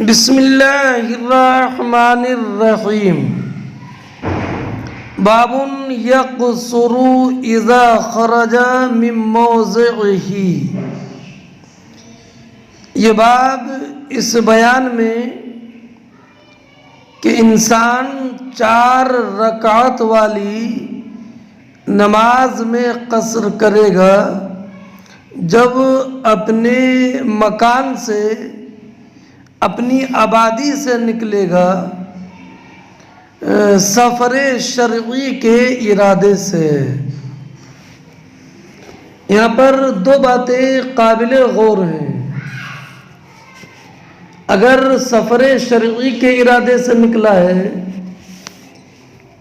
بسم اللہ الرحمن الرحیم باب یقصر اذا خرج من موضعہ۔ یہ باب اس بیان میں کہ انسان 4 رکعت والی نماز میں قصر کرے گا جب اپنے مکان سے اپنی آبادی سے نکلے گا سفر شرعی کے ارادے سے۔ یہاں پر 2 باتیں قابل غور ہیں۔ اگر سفر شرعی کے ارادے سے نکلا ہے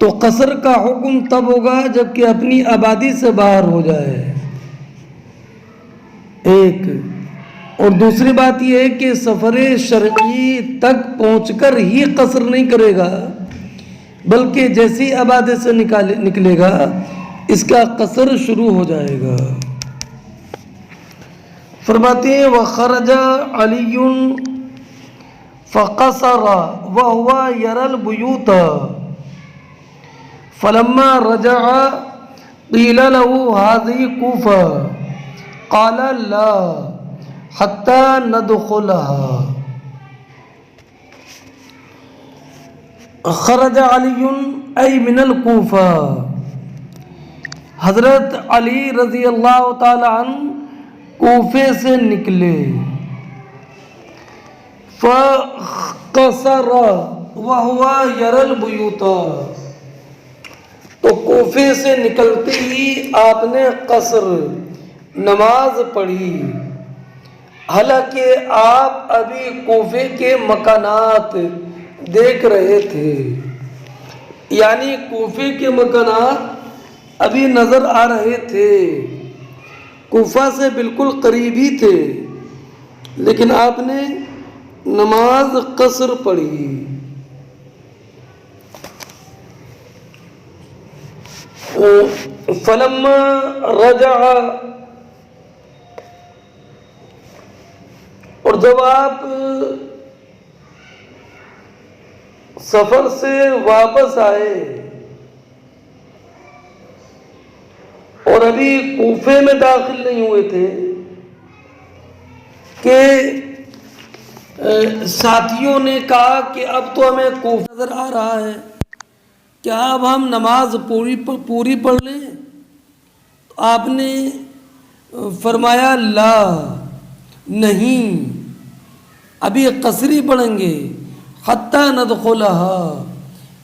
تو قصر کا حکم تب ہوگا جب کہ اپنی آبادی سے باہر ہو جائے، ایک۔ اور دوسری بات یہ ہے کہ سفر شرعی تک پہنچ کر ہی قصر نہیں کرے گا، بلکہ جیسی آبادی سے نکلے گا اس کا قصر شروع ہو جائے گا۔ فرماتے ہیں وَخَرَجَ عَلِيٌّ فَقَصَرَ وَهُوَ يَرَى الْبُيُوتَ فَلَمَّا رَجَعَ قِيلَ لَهُ هَذِهِ كُوفَةٌ قَالَ لَا حَتَّى نَدْخُلَهَا۔ خرج علی ای من الکوفہ، حضرت علی رضی اللہ تعالی عنہ کوفے سے نکلے۔ فَقَصَرَ وَهُوَ يَرَى الْبُيُوتَ، تو کوفے سے نکلتے ہی آپ نے قصر نماز پڑھی، حالانکہ آپ ابھی کوفے کے مکانات دیکھ رہے تھے، یعنی کوفے کے مکانات ابھی نظر آ رہے تھے، کوفہ سے بالکل قریب ہی تھے، لیکن آپ نے نماز قصر پڑھی۔ فلما رجع، اور جب آپ سفر سے واپس آئے اور ابھی کوفے میں داخل نہیں ہوئے تھے کہ ساتھیوں نے کہا کہ اب تو ہمیں کوفہ نظر آ رہا ہے، کیا اب ہم نماز پوری پڑھ لیں؟ تو آپ نے فرمایا لا، نہیں، ابھی قصری پڑھیں گے، حتی ندخلہا،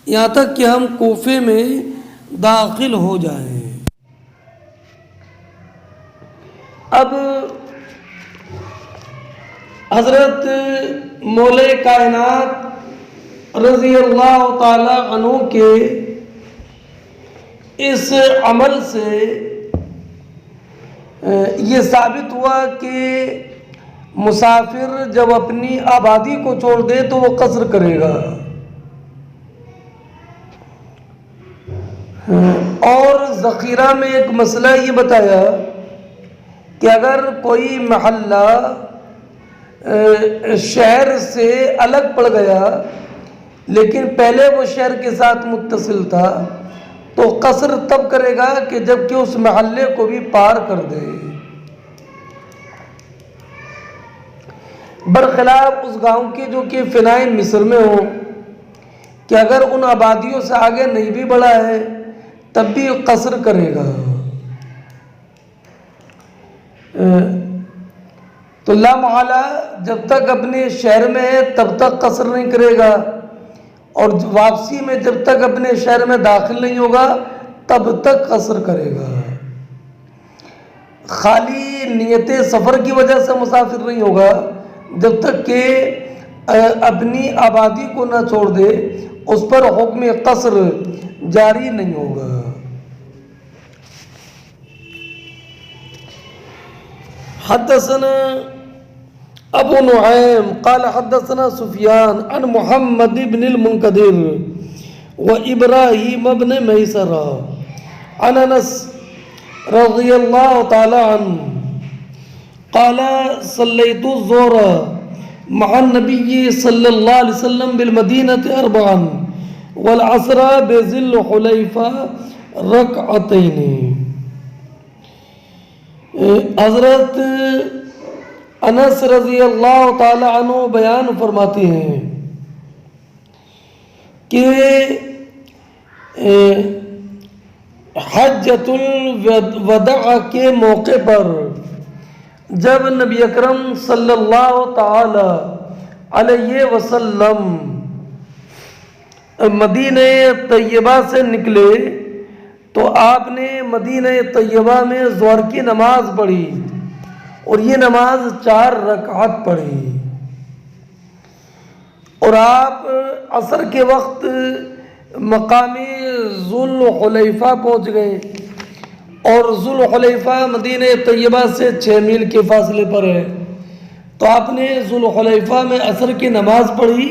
یہاں تک کہ ہم کوفے میں داخل ہو جائیں۔ اب حضرت مولا کائنات رضی اللہ تعالی عنہ کے اس عمل سے یہ ثابت ہوا کہ مسافر جب اپنی آبادی کو چھوڑ دے تو وہ قصر کرے گا، اور ذخیرہ میں ایک مسئلہ یہ بتایا کہ اگر کوئی محلہ شہر سے الگ پڑ گیا لیکن پہلے وہ شہر کے ساتھ متصل تھا تو قصر تب کرے گا کہ جب کہ اس محلے کو بھی پار کر دے، برخلاف اس گاؤں کے جو کہ فنائے مصر میں ہو، کہ اگر ان آبادیوں سے آگے نہیں بھی بڑھا ہے تب بھی قصر کرے گا۔ تو لا محالہ جب تک اپنے شہر میں ہے تب تک قصر نہیں کرے گا، اور واپسی میں جب تک اپنے شہر میں داخل نہیں ہوگا تب تک قصر کرے گا۔ خالی نیت سفر کی وجہ سے مسافر نہیں ہوگا، جب تک کہ اپنی آبادی کو نہ چھوڑ دے اس پر حکم قصر جاری نہیں ہوگا۔ حدثنا ابو نعیم قال حدثنا سفیان عن محمد بن المنکدر و ابراہیم بن میسر عن انس رضی اللہ تعالی عنہ قال صلیت الظہر مع النبی صلی اللہ علیہ وسلم بالمدینۃ اربعا والعصر بذی الحلیفہ رکعتین۔ حضرت انس رضی اللہ تعالی عنہ بیان فرماتے ہیں کہ حجۃ الوداع کے موقع پر جب نبی اکرم صلی اللہ تعالی علیہ وسلم مدینہ طیبہ سے نکلے تو آپ نے مدینہ طیبہ میں ظہر کی نماز پڑھی اور یہ نماز 4 رکعت پڑھی، اور آپ عصر کے وقت مقام ذوالحلیفہ پہنچ گئے، اور ذوالحلیفہ مدینہ طیبہ سے 6 میل کے فاصلے پر ہے۔ تو آپ نے ذوالحلیفہ میں عصر کی نماز پڑھی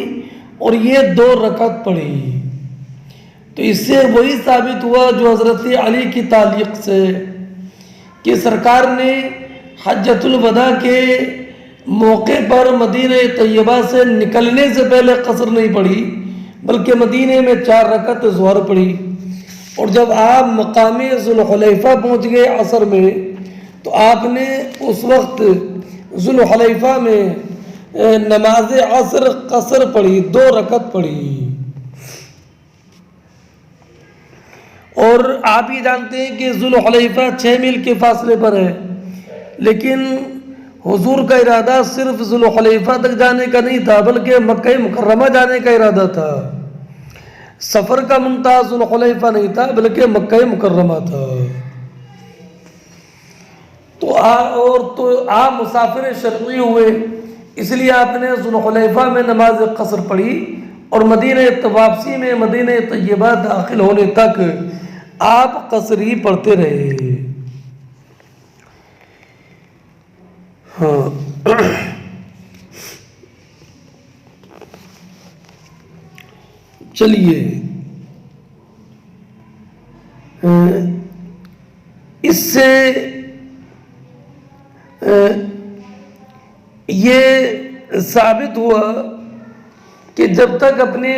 اور یہ 2 رکعت پڑھی۔ تو اس سے وہی ثابت ہوا جو حضرت علی کی تعلیق سے کہ سرکار نے حجۃ الوداع کے موقع پر مدینہ طیبہ سے نکلنے سے پہلے قصر نہیں پڑھی بلکہ مدینہ میں 4 رکعت ظہر پڑھی، اور جب آپ مقام ذوالحلیفہ پہنچ گئے عصر میں تو آپ نے اس وقت ذوالحلیفہ میں نماز عصر قصر پڑھی، 2 رکعت پڑھی۔ اور آپ ہی جانتے ہیں کہ ذوالحلیفہ 6 میل کے فاصلے پر ہے، لیکن حضور کا ارادہ صرف ذوالحلیفہ تک جانے کا نہیں تھا بلکہ مکہ مکرمہ جانے کا ارادہ تھا۔ سفر کا منتہا ذوالحلیفہ نہیں تھا بلکہ مکہ مکرمہ تھا۔ تو آپ مسافر شرعی ہوئے، اس لیے آپ نے ذوالحلیفہ میں نماز قصر پڑھی اور مدینہ واپسی میں مدینہ طیبہ داخل ہونے تک آپ قصر ہی پڑھتے رہے۔ ہاں چلیے، اس سے یہ ثابت ہوا کہ جب تک اپنے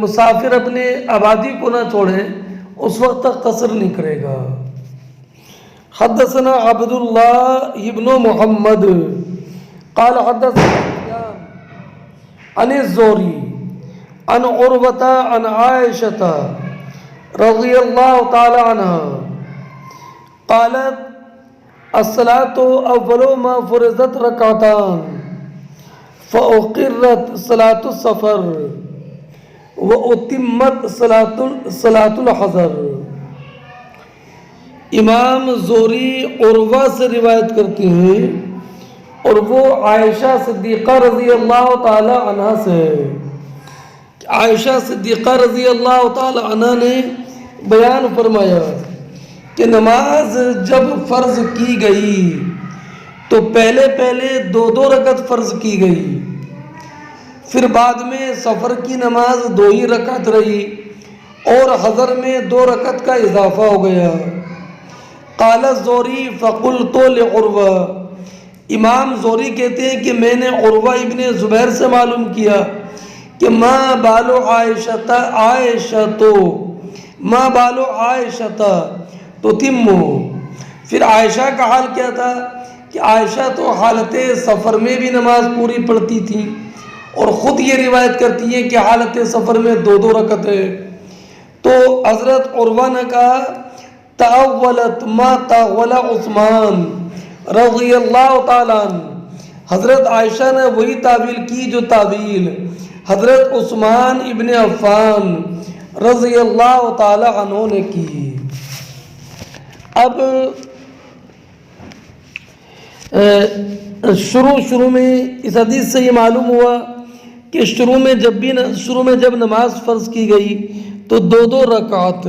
مسافر اپنے آبادی کو نہ چھوڑے اس وقت تک قصر نہیں کرے گا۔ حدثنا عبد اللہ ابن محمد قال حدثنا عن الزہری عن عروۃ عن عائشۃ رضی اللہ تعالی عنہا قالت الصلاة اول ما فرضت رکعتان فأقرت صلاة السفر وأتمت صلاة الحضر۔ امام زہری عروہ سے روایت کرتے ہیں اور وہ عائشہ صدیقہ رضی اللہ تعالی عنہ سے، عائشہ صدیقہ رضی اللہ تعالی عنہ نے بیان فرمایا کہ نماز جب فرض کی گئی تو پہلے 2 رکعت فرض کی گئی، پھر بعد میں سفر کی نماز 2 ہی رکعت رہی اور حضر میں 2 رکعت کا اضافہ ہو گیا۔ قال الزہری فقلت لعروہ، امام زہری کہتے ہیں کہ میں نے عروہ ابن زبیر سے معلوم کیا کہ ما بال عائشہ تتم، پھر عائشہ کا حال کیا تھا کہ عائشہ تو حالت سفر میں بھی نماز پوری پڑھتی تھی اور خود یہ روایت کرتی ہیں کہ حالت سفر میں 2 رکعت ہے۔ تو حضرت عروہ نے کہا تأولت ما تأول عثمان رضی اللہ تعالیٰ عنہ، حضرت عائشہ نے وہی تعویل کی جو تعویل حضرت عثمان ابن عفان رضی اللہ تعالی عنہ نے کی۔ اب شروع میں اس حدیث سے یہ معلوم ہوا کہ شروع میں جب نماز فرض کی گئی تو 2 رکعت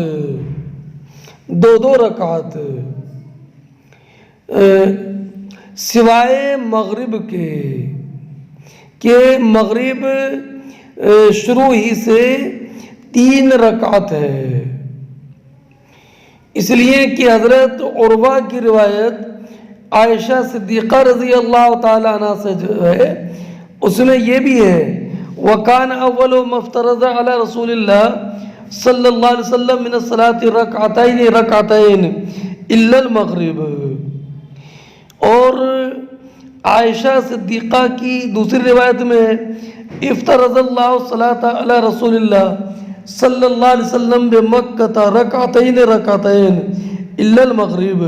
سوائے مغرب کے مغرب شروع ہی سے 3 رکعت ہے، اس لیے کہ حضرت عروہ کی روایت عائشہ صدیقہ رضی اللہ تعالی عنہ سے جو ہے اس میں یہ بھی ہے وَكَانَ أَوَّلُ مَا افْتَرَضَ عَلَى رَسُولِ اللَّهِ صلی اللہ علیہ وسلم من الصلاة رکعتین الا المغرب. اور عائشہ صدیقہ کی دوسری روایت میں افترض اللہ الصلاة علی رسول اللہ صلی اللہ علیہ وسلم بمکہ رکعتین الا المغرب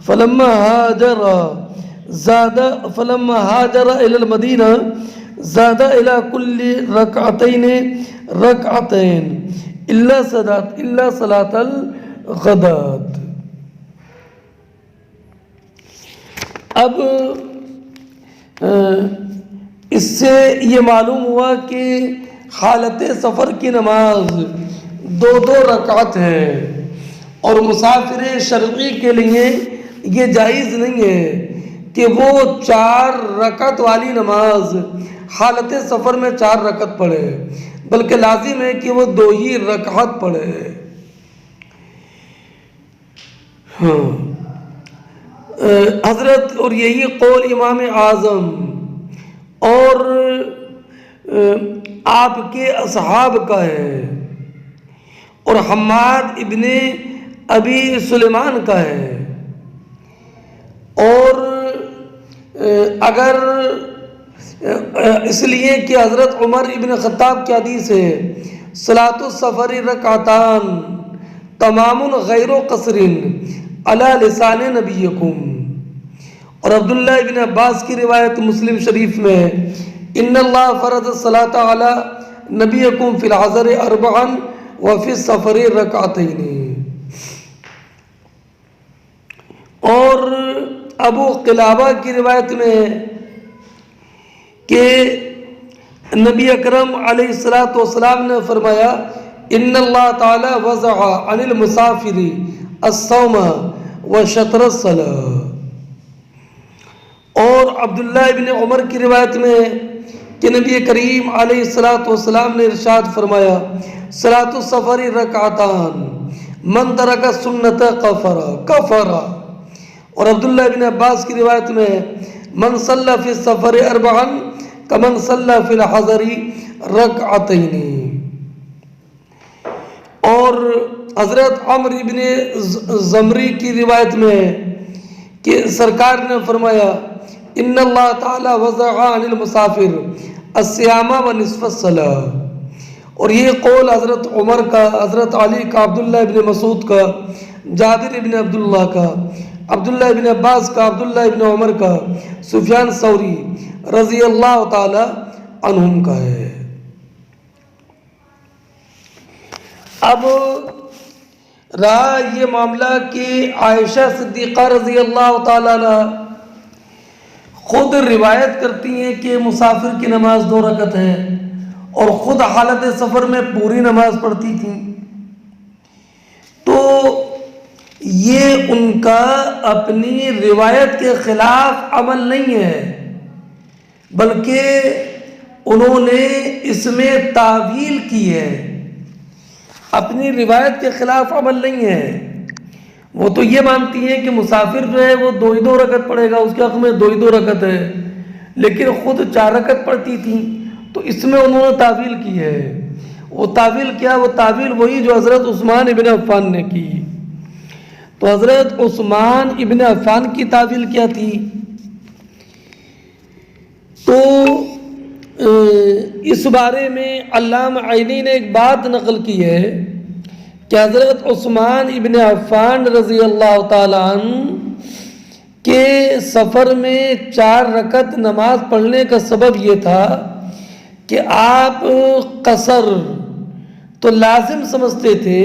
فلما هاجر الى المدینہ زاد الى كل رکعتین الا صلاة الغداۃ. اب اس سے یہ معلوم ہوا کہ حالت سفر کی نماز 2 رکعت ہے اور مسافر شرعی کے لیے یہ جائز نہیں ہے کہ وہ 4 رکعت والی نماز حالت سفر میں 4 رکعت پڑھے، بلکہ لازم ہے کہ وہ 2 ہی رکعت پڑھے. حضرت اور یہی قول امام اعظم اور آپ کے اصحاب کا ہے اور حماد ابن ابی سلیمان کا ہے. اور اگر اس لیے کہ حضرت عمر ابن خطاب کی حدیث ہے صلاۃ السفر رکعتان تمام غیر قصر علی لسان نبیکم. اور عبداللہ ابن عباس کی روایت مسلم شریف میں ان اللہ فرض الصلاۃ علی نبیکم فی الحضر 4 وفی السفر رکعتین. اور ابو قلابہ کی روایت میں کہ نبی اکرم علیہ السلام نے فرمایا ان اللہ تعالی وضع عن المسافر الصوم وشطر الصلاۃ. اور عبداللہ ابن عمر کی روایت میں کہ نبی کریم علیہ السلام نے ارشاد فرمایا صلاۃ السفر رکعتان من ترک سنت کفر. اور عبداللہ ابن عباس کی روایت میں من صلی فی السفر 4 کمن صلی فی الحضر رکعتین. اور حضرت عمرو ابن زمری کی روایت میں کہ سرکار نے فرمایا ان اللہ تعالی وضع عن المسافر الصیام ونصف الصلاۃ. اور یہ قول حضرت عمر کا، حضرت علی کا، عبداللہ ابن مسعود کا، جابر ابن عبداللہ کا، عبداللہ ابن عباس کا، عبداللہ ابن عمر کا، سفیان ثوری رضی اللہ تعالی عنہم کا ہے. اب رہا یہ معاملہ کہ عائشہ صدیقہ رضی اللہ تعالی عنہ خود روایت کرتی ہیں کہ مسافر کی نماز 2 رکعت ہے اور خود حالت سفر میں پوری نماز پڑھتی تھیں. تو یہ ان کا اپنی روایت کے خلاف عمل نہیں ہے، بلکہ انہوں نے اس میں تعویل کی ہے، اپنی روایت کے خلاف عمل نہیں ہے. وہ تو یہ مانتی ہیں کہ مسافر جو ہے وہ 2 رکعت پڑھے گا، اس کے حق میں 2 رکعت ہے، لیکن خود 4 رکعت پڑھتی تھیں. تو اس میں انہوں نے تعویل کی ہے. وہ تعویل کیا؟ وہ تعویل وہی جو حضرت عثمان ابن عفان نے کی. تو حضرت عثمان ابن عفان کی تعویل کیا تھی؟ تو اس بارے میں علامہ عینی نے ایک بات نقل کی ہے کہ حضرت عثمان ابن عفان رضی اللہ تعالیٰ عنہ کے سفر میں 4 رکعت نماز پڑھنے کا سبب یہ تھا کہ آپ قصر تو لازم سمجھتے تھے،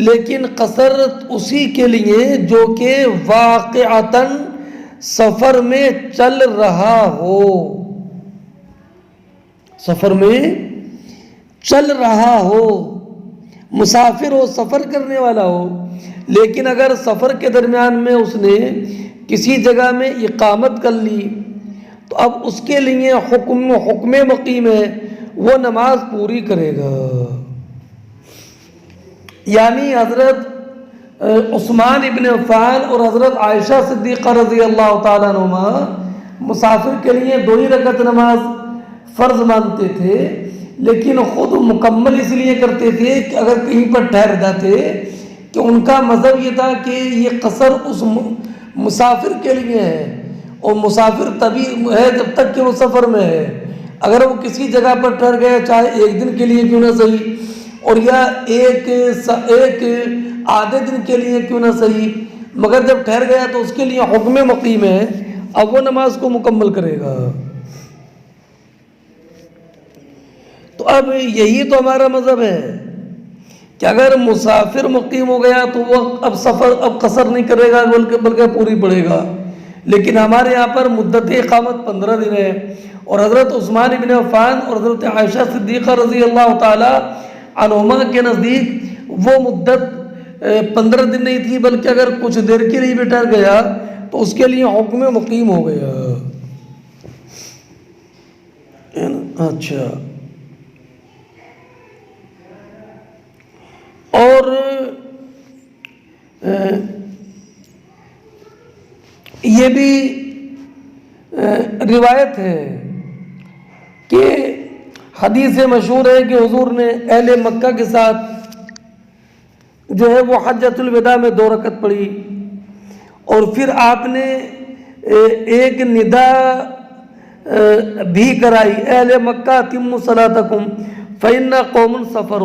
لیکن قصر اسی کے لیے جو کہ واقعتاً سفر میں چل رہا ہو، سفر میں چل رہا ہو، مسافر ہو، سفر کرنے والا ہو. لیکن اگر سفر کے درمیان میں اس نے کسی جگہ میں اقامت کر لی تو اب اس کے لیے حکم مقیم ہے، وہ نماز پوری کرے گا. یعنی حضرت عثمان ابن عفان اور حضرت عائشہ صدیقہ رضی اللہ تعالیٰ عنہما مسافر کے لیے 2 ہی رکعت نماز فرض مانتے تھے، لیکن خود مکمل اس لیے کرتے تھے کہ اگر کہیں پر ٹھہر جاتے کہ ان کا مذہب یہ تھا کہ یہ قصر اس مسافر کے لیے ہے، اور مسافر تبھی ہے جب تک کہ وہ سفر میں ہے۔ اگر وہ کسی جگہ پر ٹھہر گیا، چاہے ایک دن کے لیے کیوں نہ صحیح، اور یا ایک آدھے دن کے لیے کیوں نہ صحیح، مگر جب ٹھہر گیا تو اس کے لیے حکم مقیم ہے، اب وہ نماز کو مکمل کرے گا۔ تو اب یہی تو ہمارا مذہب ہے کہ اگر مسافر مقیم ہو گیا تو وہ اب قصر نہیں کرے گا بلکہ پوری پڑے گا۔ لیکن ہمارے یہاں پر مدت اقامت 15 دن ہے، اور حضرت عثمان بن عفان اور حضرت عائشہ صدیقہ رضی اللہ تعالی عنہما کے نزدیک وہ مدت 15 دن نہیں تھی، بلکہ اگر کچھ دیر کے لیے بھی ٹھہر گیا تو اس کے لیے حکم مقیم ہو گیا۔ اچھا، اور یہ بھی روایت ہے کہ حدیث مشہور ہے کہ حضور نے اہل مکہ کے ساتھ جو ہے وہ حجۃ الوداع میں 2 رکعت پڑھی، اور پھر آپ نے ایک ندا بھی کرائی، اہل مکہ اتموا صلاتکم فإنا قوم سفر۔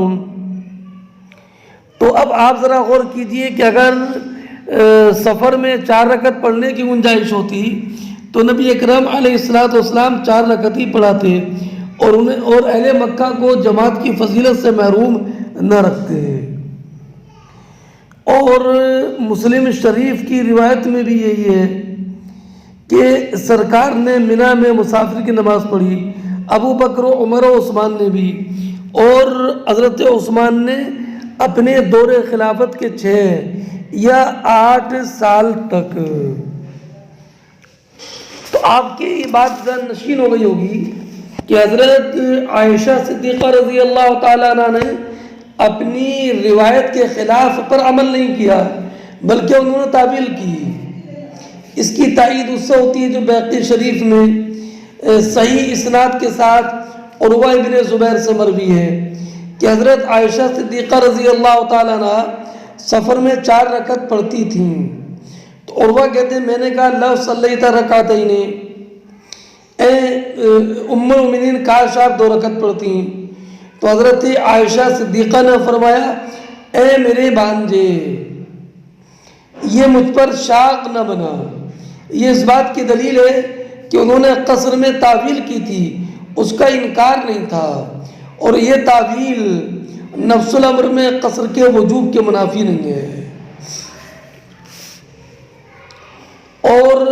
تو اب آپ ذرا غور کیجئے کہ اگر سفر میں 4 رکعت پڑھنے کی گنجائش ہوتی تو نبی اکرم علیہ السلام 4 رکعت ہی پڑھاتے، اور اہل مکہ کو جماعت کی فضیلت سے محروم نہ رکھتے۔ اور مسلم شریف کی روایت میں بھی یہی ہے کہ سرکار نے منی میں مسافر کی نماز پڑھی، ابو بکر و عمر و عثمان نے بھی، اور حضرت عثمان نے اپنے دور خلافت کے 6 یا 8 سال تک۔ تو آپ کی یہ بات ذہن نشین ہو گئی ہوگی کہ حضرت عائشہ صدیقہ رضی اللہ تعالیٰ عنہ نے اپنی روایت کے خلاف پر عمل نہیں کیا، بلکہ انہوں نے تعویل کی۔ اس کی تائید اس سے ہوتی ہے جو بیہقی شریف میں صحیح اسناد کے ساتھ عروہ ابن زبیر سے مروی ہے کہ حضرت عائشہ صدیقہ رضی اللہ تعالیٰ عنہ سفر میں 4 رکعت پڑھتی تھیں۔ تو عروہ کہتے ہیں میں نے کہا لو صلیت رکعتین، اے ام المؤمنین کاش آپ 2 رکعت پڑھتی ہیں۔ تو حضرت عائشہ صدیقہ نے فرمایا اے میرے بھانجے، یہ مجھ پر شاق نہ بنا۔ یہ اس بات کی دلیل ہے کہ انہوں نے قصر میں تعویل کی تھی، اس کا انکار نہیں تھا، اور یہ تعویل نفس الامر میں قصر کے وجوب کے منافی نہیں ہے۔ اور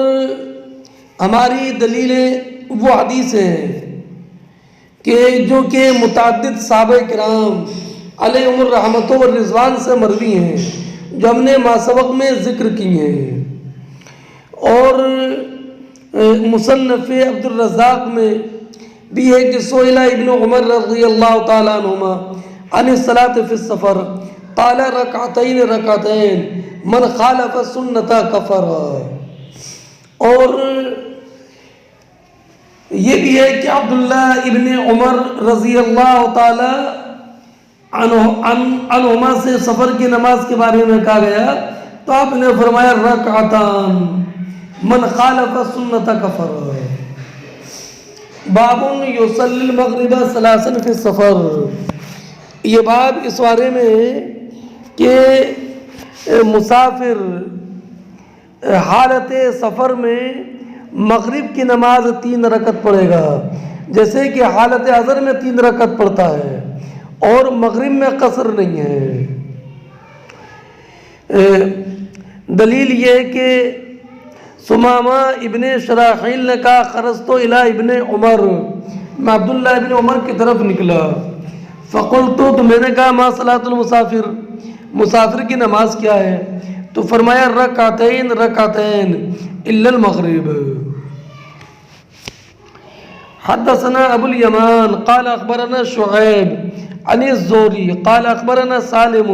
ہماری دلیلیں وہ حدیث ہیں کہ جو کہ متعدد صحابہ کرام علیہم الرحمت والرضوان سے مروی ہیں، جو ہم نے ماسبق میں ذکر کی ہیں۔ اور مصنف عبد الرزاق میں بھی ہے کہ سئل ابن عمر رضی اللہ تعالیٰ عنہما عن الصلاة فی السفر قال رکعتین رکعتین من خالف السنۃ کفر۔ اور یہ بھی ہے کہ عبداللہ ابن عمر رضی اللہ تعالی عنہما سے سفر کی نماز کے بارے میں کہا گیا تو آپ نے فرمایا رکعتان من خالف السنۃ کفر۔ باب یصلی المغرب ثلاثا فی السفر، یہ باب اس بارے میں ہے کہ مسافر حالت سفر میں مغرب کی نماز 3 رکعت پڑھے گا، جیسے کہ حالت حضر میں 3 رکعت پڑھتا ہے، اور مغرب میں قصر نہیں ہے۔ دلیل یہ ہے کہ سمامہ ابن شراحیل نے کہا خرجت الی ابن عمر، میں عبداللہ ابن عمر کی طرف نکلا، فقلت تو میں نے کہا ما صلاۃ المسافر، مسافر کی نماز کیا ہے؟ تو فرمایا رکعتین رکعتین الا المغرب۔ حدثنا ابو الیمان قال اخبرنا شعیب عن الزہری قال اخبرنا سالم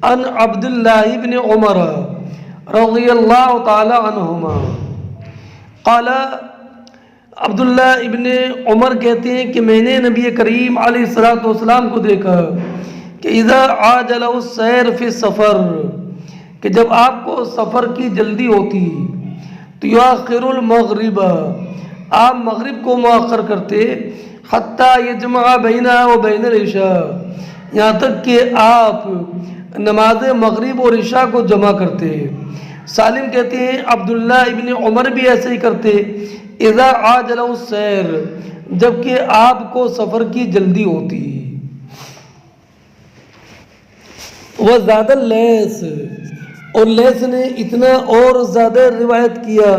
عن عبد اللہ بن عمر رضی اللہ تعالی عنہما قال عبداللہ ابن عمر کہتے ہیں کہ میں نے نبی کریم علیہ الصلوۃ والسلام کو دیکھا کہ اذا عاجل السیر فی السفر، کہ جب آپ کو سفر کی جلدی ہوتی تو یؤخر المغرب، آپ مغرب کو مؤخر کرتے، حتیٰ یجمع بینہ و بین العشاء، یہاں تک کہ آپ نماز مغرب اور عشاء کو جمع کرتے۔ سالم کہتے ہیں عبداللہ ابن عمر بھی ایسے ہی کرتے، اذا عاجل السیر، جب کہ آپ کو سفر کی جلدی ہوتی۔ وہ زیادہ لیث، اور لیث نے اتنا اور زیادہ روایت کیا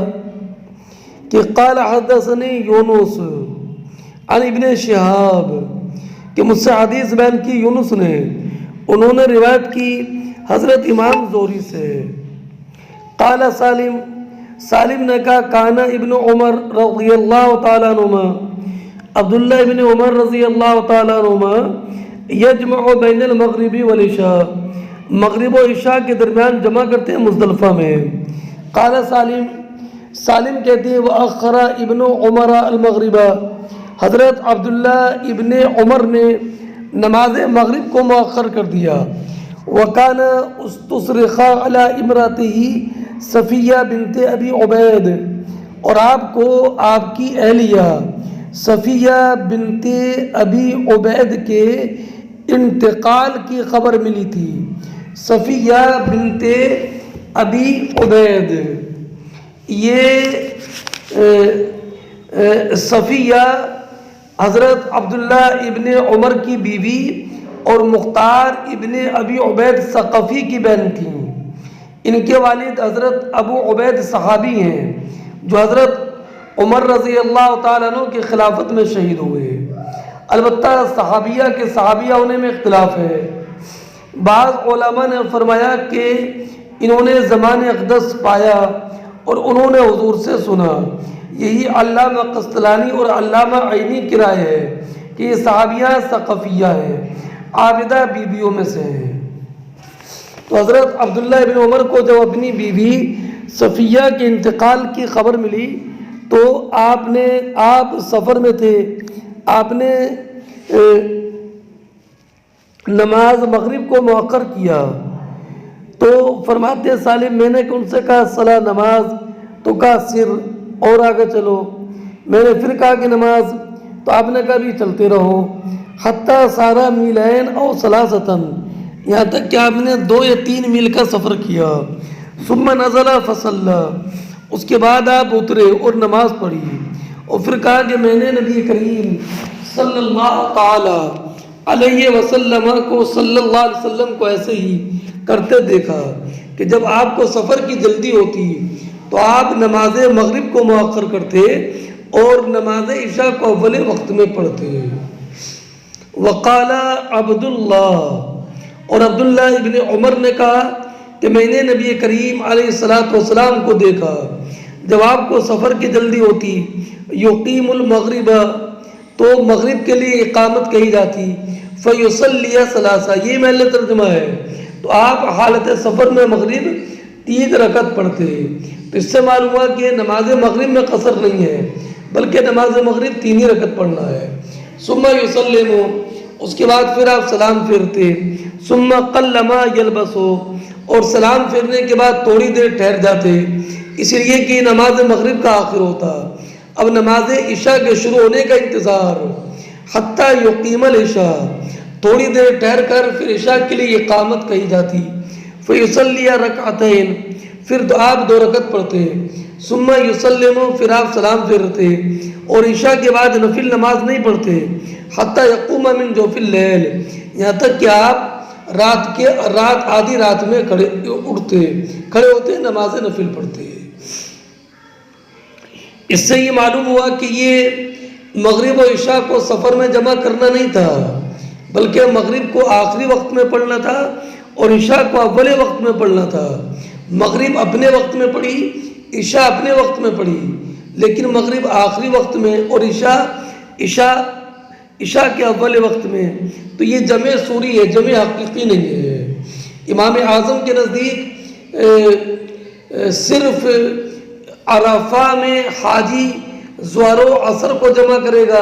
کہ قال حدثنی یونس عن ابن شہاب، کہ مجھ سے حدیث بیان کی یونس نے، انہوں نے روایت کی حضرت امام زہری سے۔ قال سالم، سالم نے کہا کانا ابن عمر رضی اللہ تعالیٰ عنہما، عبداللہ ابن عمر رضی اللہ تعالیٰ عنہما یجمع بین المغرب والعشاء، مغرب و عشاء کے درمیان جمع کرتے ہیں مزدلفہ میں۔ قال سالم، سالم کہتے ہیں وَأَخَّرَ ابن عمر المغرب، حضرت عبداللہ ابن عمر نے نماز مغرب کو مؤخر کر دیا۔ وَكَانَ اسْتُصْرِخَ عَلَى امْرَأَتِهِ صفیہ بنت ابی عبید، اور آپ کو آپ کی اہلیہ صفیہ بنت ابی عبید کے انتقال کی خبر ملی تھی۔ صفیہ بنت ابی عبید، یہ صفیہ حضرت عبداللہ ابن عمر کی بیوی اور مختار ابن ابی عبید ثقفی کی بہن تھیں۔ ان کے والد حضرت ابو عبید صحابی ہیں جو حضرت عمر رضی اللہ تعالیٰ عنہ کی خلافت میں شہید ہوئے۔ البتہ صحابیہ کے صحابیہ ہونے میں اختلاف ہے۔ بعض علماء نے فرمایا کہ انہوں نے زمان اقدس پایا اور انہوں نے حضور سے سنا۔ یہی علامہ قسطلانی اور علامہ عینی کی رائے ہے کہ یہ صحابیہ ثقفیہ ہیں، عابدہ بیویوں میں سے ہیں۔ تو حضرت عبداللہ ابن عمر کو جب اپنی بیوی صفیہ کے انتقال کی خبر ملی تو آپ سفر میں تھے، آپ نے نماز مغرب کو مؤخر کیا۔ تو فرماتے ہیں سالم، میں نے ان سے کہا صلاح نماز، تو کہا سر، اور آگے چلو۔ میں نے پھر کہا کہ نماز، تو آپ نے کہا بھی چلتے رہو، حتیٰ سارا میلین او ثلاثتن، یہاں تک کہ آپ نے 2 یا 3 میل کا سفر کیا۔ ثم نزل فصلى، اس کے بعد آپ اترے اور نماز پڑھی، اور پھر کہا کہ میں نے نبی کریم صلی اللہ تعالی علیہ وسلم کو ایسے ہی کرتے دیکھا کہ جب آپ کو سفر کی جلدی ہوتی تو آپ نماز مغرب کو مؤخر کرتے اور نماز عشاء کو اول وقت میں پڑھتے۔ وقال عبداللہ، اور عبداللہ ابن عمر نے کہا کہ میں نے نبی کریم علیہ الصلوۃ والسلام کو دیکھا جب آپ کو سفر کی جلدی ہوتی، یقیم المغرب، تو مغرب کے لیے اقامت کہی جاتی، فیصلی ثلاثہ، یہ محل ترجمہ ہے، تو آپ حالت سفر میں مغرب 3 رکعت پڑھتے۔ تو اس سے معلوم ہوا کہ نماز مغرب میں قصر نہیں ہے بلکہ نماز مغرب 3 ہی رکعت پڑھنا ہے۔ ثم یسلم، اس کے بعد پھر آپ سلام پھیرتے، ثم قل ما یلبس، اور سلام پھیرنے کے بعد تھوڑی دیر ٹھہر جاتے، اس لیے کہ نماز مغرب کا آخر ہوتا، اب نماز عشاء کے شروع ہونے کا انتظار، حتیٰ یقیم العشاء، تھوڑی دیر ٹھہر کر پھر عشاء کے لیے اقامت کہی جاتی، فیصلی رکعتین، پھر تو آپ 2 رکعت پڑھتے، ثم یسلم، پھر آپ سلام پھیرتے، اور عشاء کے بعد نفل نماز نہیں پڑھتے، حتیٰ یقوم من جوف اللیل، یہاں تک کہ آپ آدھی رات میں کھڑے ہوتے نماز نفل پڑھتے۔ اس سے یہ معلوم ہوا کہ یہ مغرب و عشاء کو سفر میں جمع کرنا نہیں تھا بلکہ مغرب کو آخری وقت میں پڑھنا تھا اور عشاء کو اول وقت میں پڑھنا تھا۔ مغرب اپنے وقت میں پڑھی، عشاء اپنے وقت میں پڑھی، لیکن مغرب آخری وقت میں اور عشاء کے اول وقت میں، تو یہ جمع سوری ہے، جمع حقیقی نہیں ہے۔ امام اعظم کے نزدیک صرف عرفہ میں حاجی ظہر و عصر کو جمع کرے گا،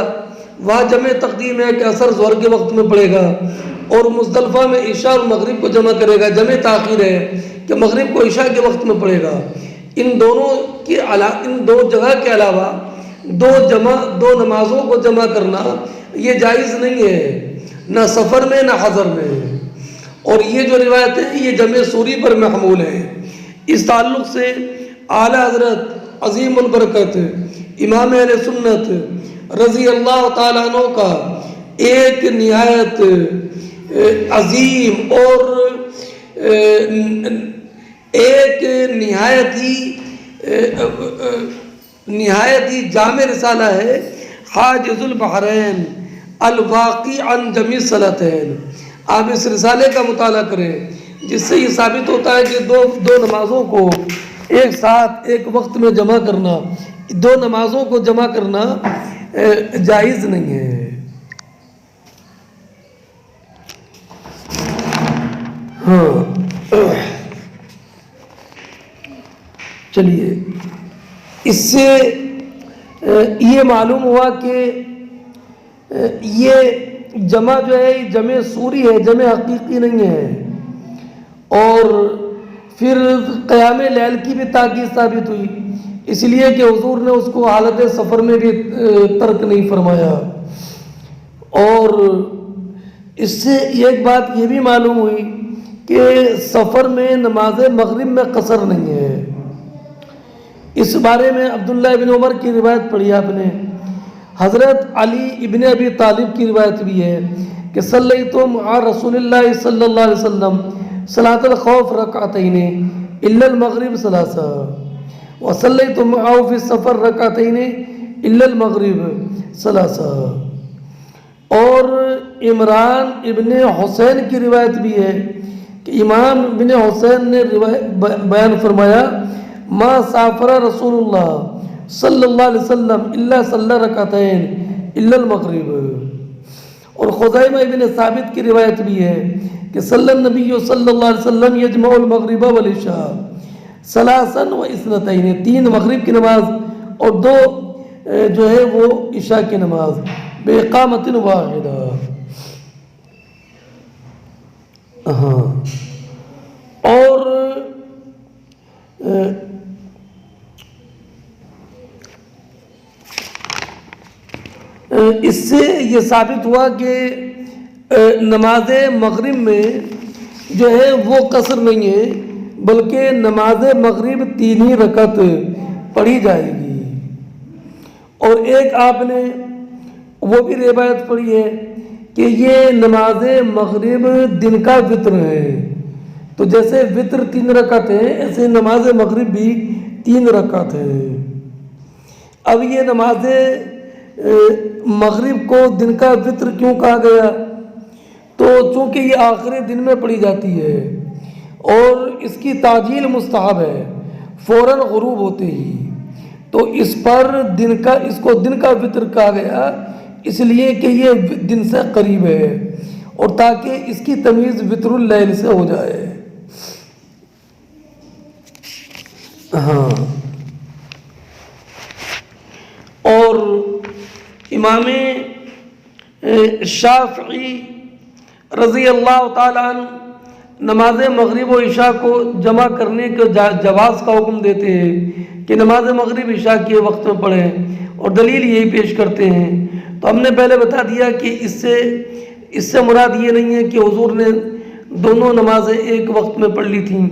وہاں جمع تقدیم ہے کہ عصر ظہر کے وقت میں پڑھے گا، اور مزدلفہ میں عشاء اور مغرب کو جمع کرے گا، جمع تاخیر ہے کہ مغرب کو عشاء کے وقت میں پڑھے گا۔ ان دو جگہ کے علاوہ دو نمازوں کو جمع کرنا یہ جائز نہیں ہے، نہ سفر میں نہ حضر میں، اور یہ جو روایتیں ہیں یہ جمع سوری پر محمول ہیں۔ اس تعلق سے اعلیٰ حضرت عظیم البرکت امام اہل سنت رضی اللہ تعالیٰ عنہ کا ایک نہایت عظیم اور ایک نہایت ہی جامع رسالہ ہے، حاجز البحرین الواقع عن جمیع الصلاتین۔ آپ اس رسالے کا مطالعہ کریں، جس سے یہ ثابت ہوتا ہے کہ دو نمازوں کو ایک ساتھ ایک وقت میں جمع کرنا، دو نمازوں کو جمع کرنا جائز نہیں ہے۔ چلیے، اس سے یہ معلوم ہوا کہ یہ جمع جو ہے یہ جمع سوری ہے، جمع حقیقی نہیں ہے۔ اور پھر قیام لیل کی بھی تاکید ثابت ہوئی، اس لیے کہ حضور نے اس کو حالت سفر میں بھی ترک نہیں فرمایا۔ اور اس سے ایک بات یہ بھی معلوم ہوئی کہ سفر میں نماز مغرب میں قصر نہیں ہے۔ اس بارے میں عبداللہ ابن عمر کی روایت پڑھی آپ نے، حضرت علی ابن ابی طالب کی روایت بھی ہے کہ صلیت مع رسول اللہ صلی اللہ علیہ وسلم صلاۃ الخوف رکعتین الا المغرب ثلاثہ وصلیت معه فی السفر رکعتین الا المغرب ثلاثہ۔ اور عمران ابن حسین کی روایت بھی ہے کہ امام ابن حسین نے بیان فرمایا ما سافر رسول اللہ صلی اللہ علیہ وسلم الا صلی رکعتین الا المغرب۔ اور خزیمہ ابن ثابت کی روایت بھی ہے کہ صلی النبی صلی اللہ علیہ وسلم یجمع المغرب والعشاء ثلاثا و اثنتین، 3 مغرب کی نماز اور 2 جو ہے وہ عشاء کی نماز بإقامۃ واحدہ۔ اور اس سے یہ ثابت ہوا کہ نماز مغرب میں جو ہے وہ قصر نہیں ہے، بلکہ نماز مغرب 3 ہی رکعت پڑھی جائے گی۔ اور ایک آپ نے وہ بھی روایت پڑھی ہے کہ یہ نماز مغرب دن کا وتر ہے، تو جیسے وتر 3 رکعت ہے ایسے نماز مغرب بھی 3 رکعت ہے۔ اب یہ نماز مغرب کو دن کا وتر کیوں کہا گیا؟ تو چونکہ یہ آخری دن میں پڑھی جاتی ہے اور اس کی تعجیل مستحب ہے فوراً غروب ہوتے ہی، تو اس کو دن کا وتر کہا گیا اس لیے کہ یہ دن سے قریب ہے، اور تاکہ اس کی تمیز وتر اللیل سے ہو جائے۔ اور امام شافعی رضی اللہ تعالیٰ عنہ نماز مغرب و عشاء کو جمع کرنے کے جواز کا حکم دیتے ہیں کہ نماز مغرب عشاء کے وقت میں پڑھیں، اور دلیل یہی پیش کرتے ہیں۔ تو ہم نے پہلے بتا دیا کہ اس سے مراد یہ نہیں ہے کہ حضور نے دونوں نمازیں ایک وقت میں پڑھ لی تھیں،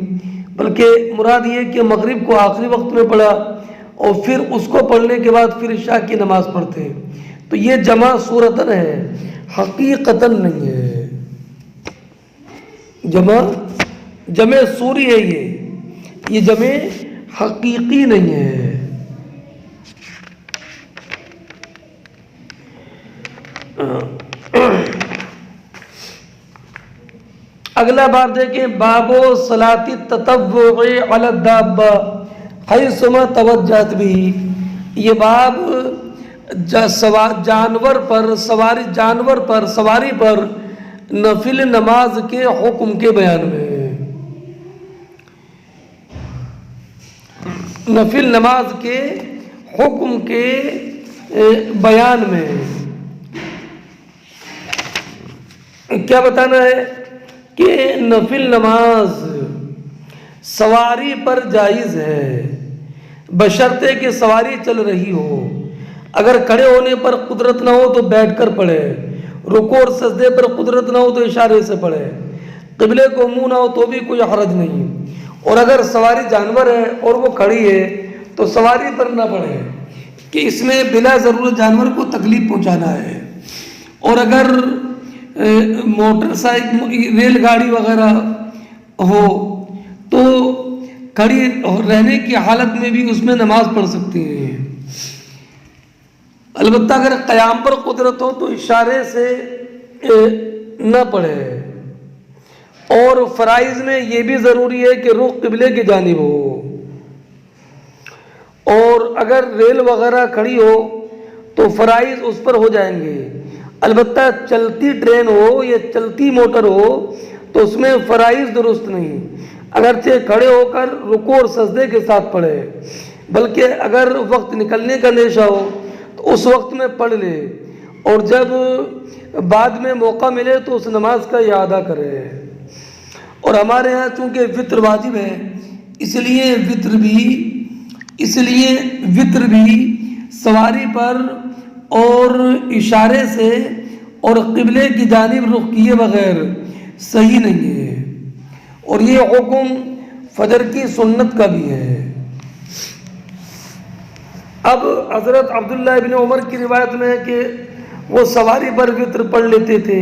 بلکہ مراد یہ کہ مغرب کو آخری وقت میں پڑھا اور پھر اس کو پڑھنے کے بعد پھر عشاء کی نماز پڑھتے، تو یہ جمع صورتاً ہے، حقیقتاً نہیں ہے۔ جمع سوری ہے، یہ جمع حقیقی نہیں ہے۔ اگلا باب دیکھیں، باب صلاۃ التطوع علی الدابہ حیثما توجہت بھی۔ یہ باب جانور پر سواری پر نفل نماز کے حکم کے بیان میں، نفل نماز کے حکم کے بیان میں کیا بتانا ہے کہ نفل نماز سواری پر جائز ہے بشرطے کہ سواری چل رہی ہو. اگر کھڑے ہونے پر قدرت نہ ہو تو بیٹھ کر پڑھے, رکوع اور سجدے پر قدرت نہ ہو تو اشارے سے پڑھے, قبلے کو منہ نہ ہو تو بھی کوئی حرج نہیں. اور اگر سواری جانور ہے اور وہ کھڑی ہے تو سواری پر نہ پڑھے کہ اس میں بلا ضرورت جانور کو تکلیف پہنچانا ہے. اور اگر موٹر سائیکل ریل گاڑی وغیرہ ہو تو کھڑی رہنے کی حالت میں بھی اس میں نماز پڑھ سکتے ہیں. البتہ اگر قیام پر قدرت ہو تو اشارے سے نہ پڑھے. اور فرائض میں یہ بھی ضروری ہے کہ رخ قبلے کی جانب ہو. اور اگر ریل وغیرہ کھڑی ہو تو فرائض اس پر ہو جائیں گے. البتہ چلتی ٹرین ہو یا چلتی موٹر ہو تو اس میں فرائض درست نہیں, اگرچہ کھڑے ہو کر رکوع اور سجدے کے ساتھ پڑھے, بلکہ اگر وقت نکلنے کا اندیشہ ہو تو اس وقت میں پڑھ لے اور جب بعد میں موقع ملے تو اس نماز کا اعادہ کرے. اور ہمارے ہاں چونکہ وتر واجب ہے اس لیے وتر بھی سواری پر اور اشارے سے اور قبلے کی جانب رخ کیے بغیر صحیح نہیں ہے. اور یہ حکم فجر کی سنت کا بھی ہے. اب حضرت عبداللہ ابن عمر کی روایت میں ہے کہ وہ سواری پر وتر پڑھ لیتے تھے,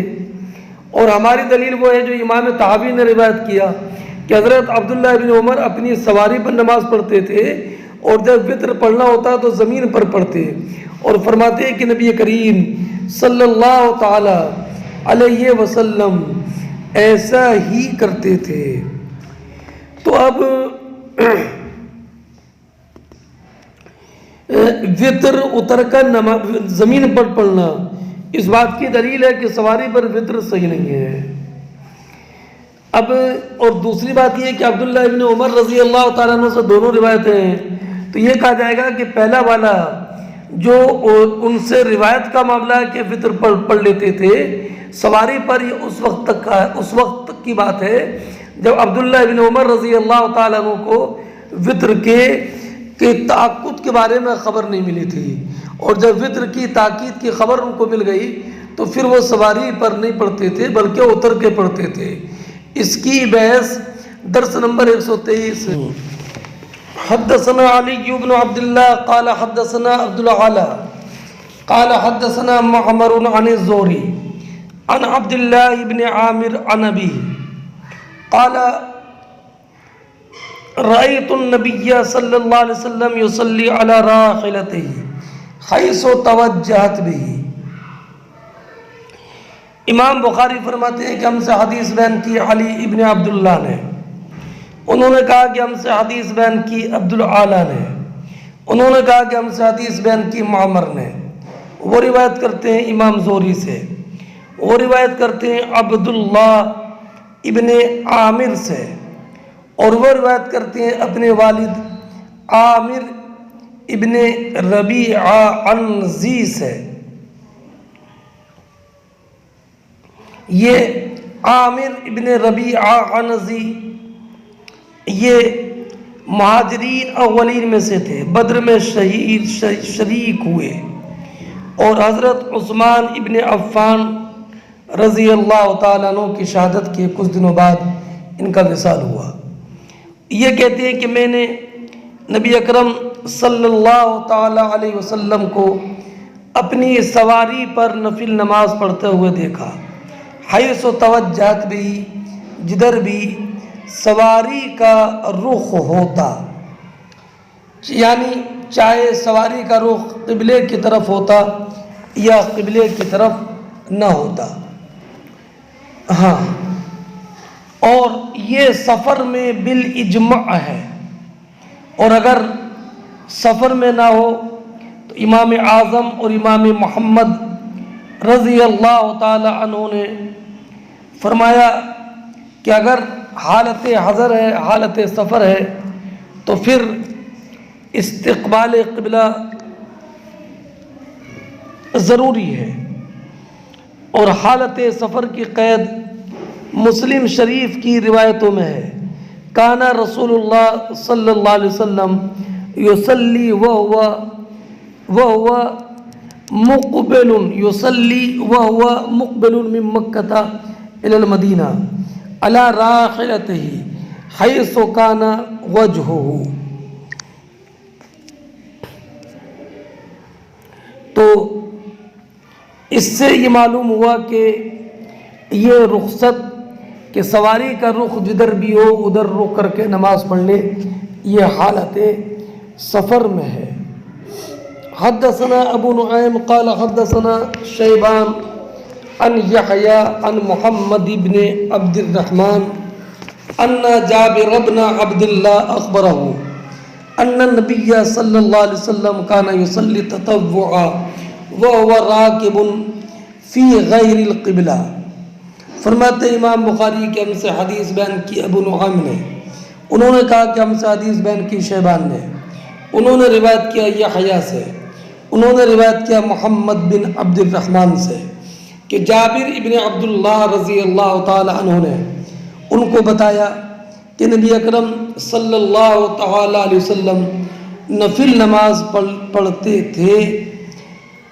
اور ہماری دلیل وہ ہے جو امام طحاوی نے روایت کیا کہ حضرت عبداللہ ابن عمر اپنی سواری پر نماز پڑھتے تھے اور جب وتر پڑھنا ہوتا تو زمین پر پڑھتے, اور فرماتے ہیں کہ نبی کریم صلی اللہ تعالی علیہ وسلم ایسا ہی کرتے تھے. تو اب وتر اتر کر زمین پر پڑھنا اس بات کی دلیل ہے کہ سواری پر وتر صحیح نہیں ہے. اب اور دوسری بات یہ کہ عبداللہ ابن عمر رضی اللہ تعالیٰ عنہ سے دونوں روایتیں ہیں, تو یہ کہا جائے گا کہ پہلا والا جو ان سے روایت کا معاملہ ہے کہ وتر پڑھ لیتے تھے سواری پر, یہ اس وقت کی بات ہے جب عبداللہ ابن عمر رضی اللہ تعالیٰ عنہ کو وتر کے تاکد کے بارے میں خبر نہیں ملی تھی, اور جب وتر کی تاکید کی خبر ان کو مل گئی تو پھر وہ سواری پر نہیں پڑھتے تھے بلکہ اتر کے پڑھتے تھے. اس کی بحث درس نمبر 123. حدثنا علی بن عبد اللہ قال حدثنا عبد العالی قال حدثنا معمر عن الزہری عن عبد اللہ بن عامر عن ابی قال رأيت النبي صلی اللہ علیہ وسلم يصلي على راحلته حيث توجهت به. امام بخاری فرماتے ہیں کہ ہم سے حدیث بیان کی علی ابن عبداللہ نے, انہوں نے کہا کہ ہم سے حدیث بیان کی عبد العالی نے, انہوں نے کہا کہ ہم سے حدیث بیان کی معمر نے. وہ روایت کرتے ہیں امام زہری سے, وہ روایت کرتے ہیں عبداللہ ابن عامر سے, اور وہ روایت کرتے ہیں اپنے والد عامر ابن ربیعہ عنزی سے. یہ عامر ابن ربیعہ عنزی یہ مہاجرین اولین میں سے تھے, بدر میں شریک ہوئے, اور حضرت عثمان ابن عفان رضی اللہ تعالیٰ عنہ کی شہادت کے کچھ دنوں بعد ان کا وصال ہوا. یہ کہتے ہیں کہ میں نے نبی اکرم صلی اللہ تعالی علیہ وسلم کو اپنی سواری پر نفل نماز پڑھتے ہوئے دیکھا. حیث توجہت بھی, جدھر بھی سواری کا رخ ہوتا, یعنی چاہے سواری کا رخ قبلے کی طرف ہوتا یا قبلے کی طرف نہ ہوتا. ہاں, اور یہ سفر میں بالاجماع ہے, اور اگر سفر میں نہ ہو تو امام اعظم اور امام محمد رضی اللہ تعالی عنہ نے فرمایا کہ اگر حالت حضر ہے, حالت سفر ہے, تو پھر استقبال قبلہ ضروری ہے۔ اور حالت سفر کی قید مسلم شریف کی روایتوں میں ہے، کانا رسول اللہ صلی اللہ علیہ وسلم یصلی وہو مقبل من مکہ الی المدینہ علی راحلتہ حیث کان وجہہ۔ تو اس سے یہ معلوم ہوا کہ یہ رخصت کہ سواری کا رخ جدھر بھی ہو ادھر رخ کر کے نماز پڑھ لے، یہ حالت سفر میں ہے۔ حدثنا ابو نعیم قال حدثنا شیبان عن یحیی عن محمد بن عبد الرحمن ان جابر بن عبد اللہ اخبرہ ان النبی صلی اللہ علیہ وسلم کان یصلی تطوعا وهو راکب فی غیر القبلہ۔ فرماتے امام بخاری کہ ہم سے حدیث بیان کی ابو نعیم نے، انہوں نے کہا کہ ہم سے حدیث بیان کی شیبان نے، انہوں نے روایت کیا یحییٰ سے، انہوں نے روایت کیا محمد بن عبد الرحمن سے کہ جابر ابن عبداللہ رضی اللہ تعالی عنہ نے ان کو بتایا کہ نبی اکرم صلی اللہ تعالی علیہ وسلم نفل نماز پڑھتے تھے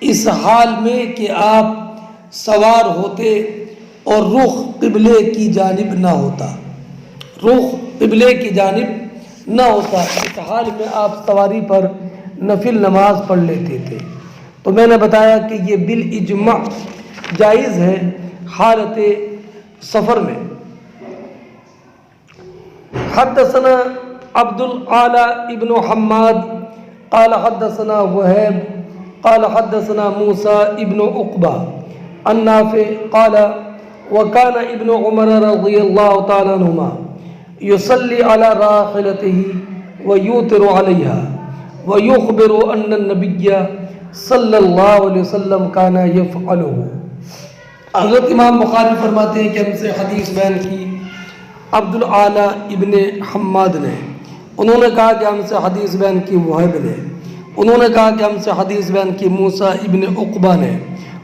اس حال میں کہ آپ سوار ہوتے اور رخ قبلے کی جانب نہ ہوتا، رخ قبلے کی جانب نہ ہوتا، اس حال میں آپ سواری پر نفل نماز پڑھ لیتے تھے۔ تو میں نے بتایا کہ یہ بالاجماع جائز ہے حالت سفر میں۔ حدثنا عبد الاعلی ابن حماد قال حدثنا وہیب قال حدثنا موسیٰ ابن عقبہ عن نافع قال وكان ابن عمر رضی اللہ تعالی عنہما يصلي على راحلته ويوتر عليها ويخبر ان النبي صلی اللہ علیہ وسلم كان يفعله۔ حضرت امام بخاری فرماتے ہیں کہ ہم سے حدیث بیان کی عبد الاعلی ابن حماد نے، انہوں نے کہا کہ ہم سے حدیث بیان کی وہیب نے، انہوں نے کہا کہ ہم سے حدیث بیان کی موسیٰ ابن عقبہ نے،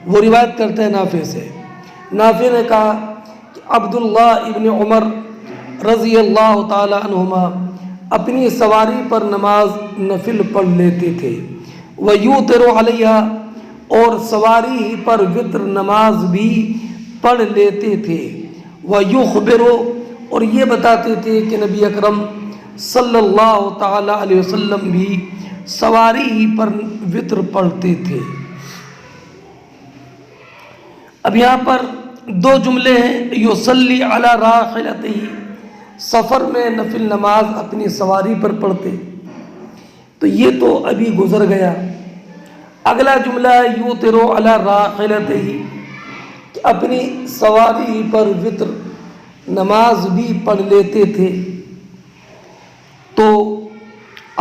وہ روایت کرتے ہیں نافع سے۔ نافع نے کہا کہ عبداللہ ابن عمر رضی اللہ تعالی عنہما اپنی سواری پر نماز نفل پڑھ لیتے تھے، وَيُوتِرُ عَلَيْهَا، اور سواری ہی پر وتر نماز بھی پڑھ لیتے تھے، وَيُخْبِرُ، اور یہ بتاتے تھے کہ نبی اکرم صلی اللہ تعالی علیہ وسلم بھی سواری ہی پر وتر پڑھتے تھے۔ اب یہاں پر دو جملے ہیں، یصلی علی راحلتہ، سفر میں نفل نماز اپنی سواری پر پڑھتے، تو یہ تو ابھی گزر گیا۔ اگلا جملہ ہے یوتر علی راحلتہ، کہ اپنی سواری پر وتر نماز بھی پڑھ لیتے تھے۔ تو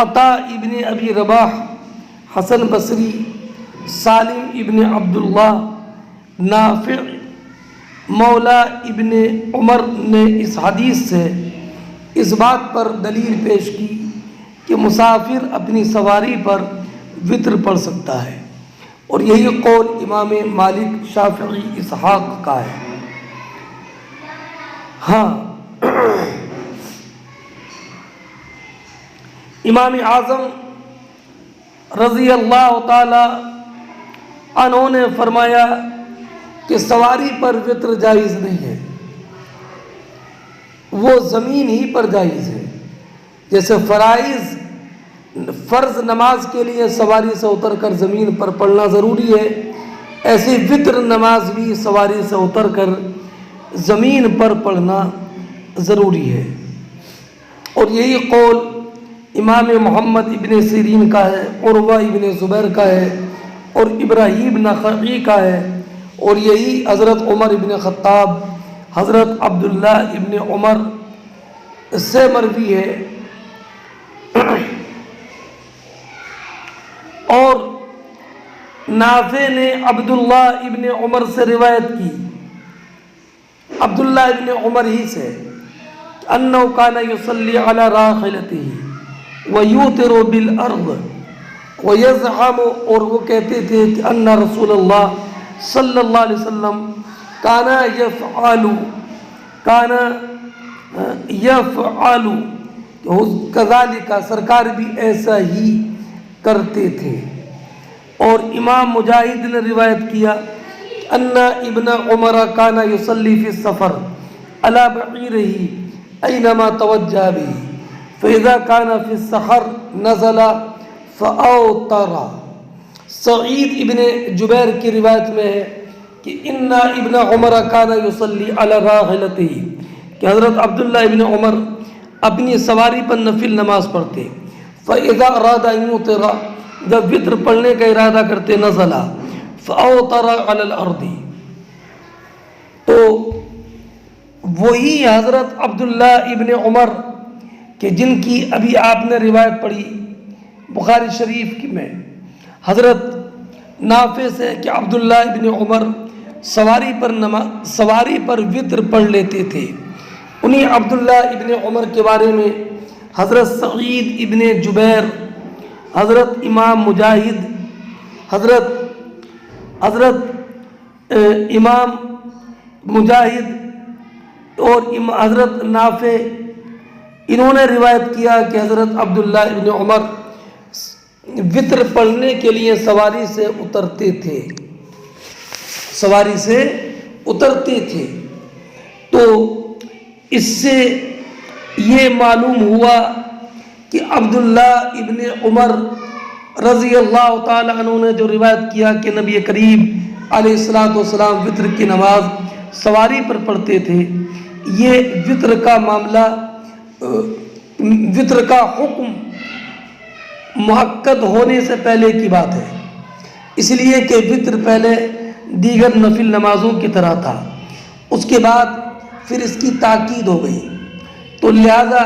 عطا ابن ابی رباح، حسن بصری، سالم ابن عبداللہ، نافع مولا ابن عمر نے اس حدیث سے اس بات پر دلیل پیش کی کہ مسافر اپنی سواری پر وتر پڑھ سکتا ہے، اور یہی قول امام مالک، شافعی، اسحاق کا ہے۔ ہاں، امام اعظم رضی اللہ تعالی عنہ نے فرمایا کہ سواری پر وتر جائز نہیں ہے، وہ زمین ہی پر جائز ہے۔ جیسے فرض نماز کے لیے سواری سے اتر کر زمین پر پڑھنا ضروری ہے، ایسی وتر نماز بھی سواری سے اتر کر زمین پر پڑھنا ضروری ہے۔ اور یہی قول امام محمد ابن سیرین کا ہے، عروہ ابن زبیر کا ہے، اور ابراہیم نخعی کا ہے، اور یہی حضرت عمر ابن خطاب، حضرت عبداللہ ابن عمر سے مروی ہے۔ اور نافع نے عبداللہ ابن عمر سے روایت کی، عبداللہ ابن عمر ہی سے، انہ کان یصلی علی راحلتہ ویوتر بالارض، وَيَزْعَمُ اور وہ کہتے تھے کہ ان رسول اللہ صلی اللہ علیہ وسلم کان یفعل کذالک سرکار بھی ایسا ہی کرتے تھے۔ اور امام مجاہد نے روایت کیا ان ابن عمر کان یصلی فی السفر علی بعیرہ اینما توجہ به فاذا کان فی السحر نزل فاوتر۔ سعید ابن جبیر کی روایت میں ہے کہ ان ابن عمر کان یصلی علی راحلتہ کہ حضرت عبداللہ ابن عمر اپنی سواری پر نفل نماز پڑھتے، فاذا اراد ان یوتر جب وطر پڑھنے کا ارادہ کرتے نزلہ فاوتر علی الارض۔ تو وہی حضرت عبداللہ ابن عمر کہ جن کی ابھی آپ نے روایت پڑھی بخاری شریف میں حضرت نافع سے کہ عبداللہ ابن عمر سواری پر وطر پڑھ لیتے تھے، انہی عبداللہ ابن عمر کے بارے میں حضرت سعید ابن جبیر، حضرت امام مجاہد، حضرت امام مجاہد اور حضرت نافع انہوں نے روایت کیا کہ حضرت عبداللہ ابن عمر وطر پڑھنے کے لیے سواری سے اترتے تھے۔ تو اس سے یہ معلوم ہوا کہ عبداللہ ابن عمر رضی اللہ تعالی عنہ نے جو روایت کیا کہ نبی کریم علیہ السلام وطر کی نماز سواری پر پڑھتے تھے، یہ وطر کا معاملہ، وطر کا حکم مؤکد ہونے سے پہلے کی بات ہے، اس لیے کہ وطر پہلے دیگر نفل نمازوں کی طرح تھا، اس کے بعد پھر اس کی تاکید ہو گئی، تو لہذا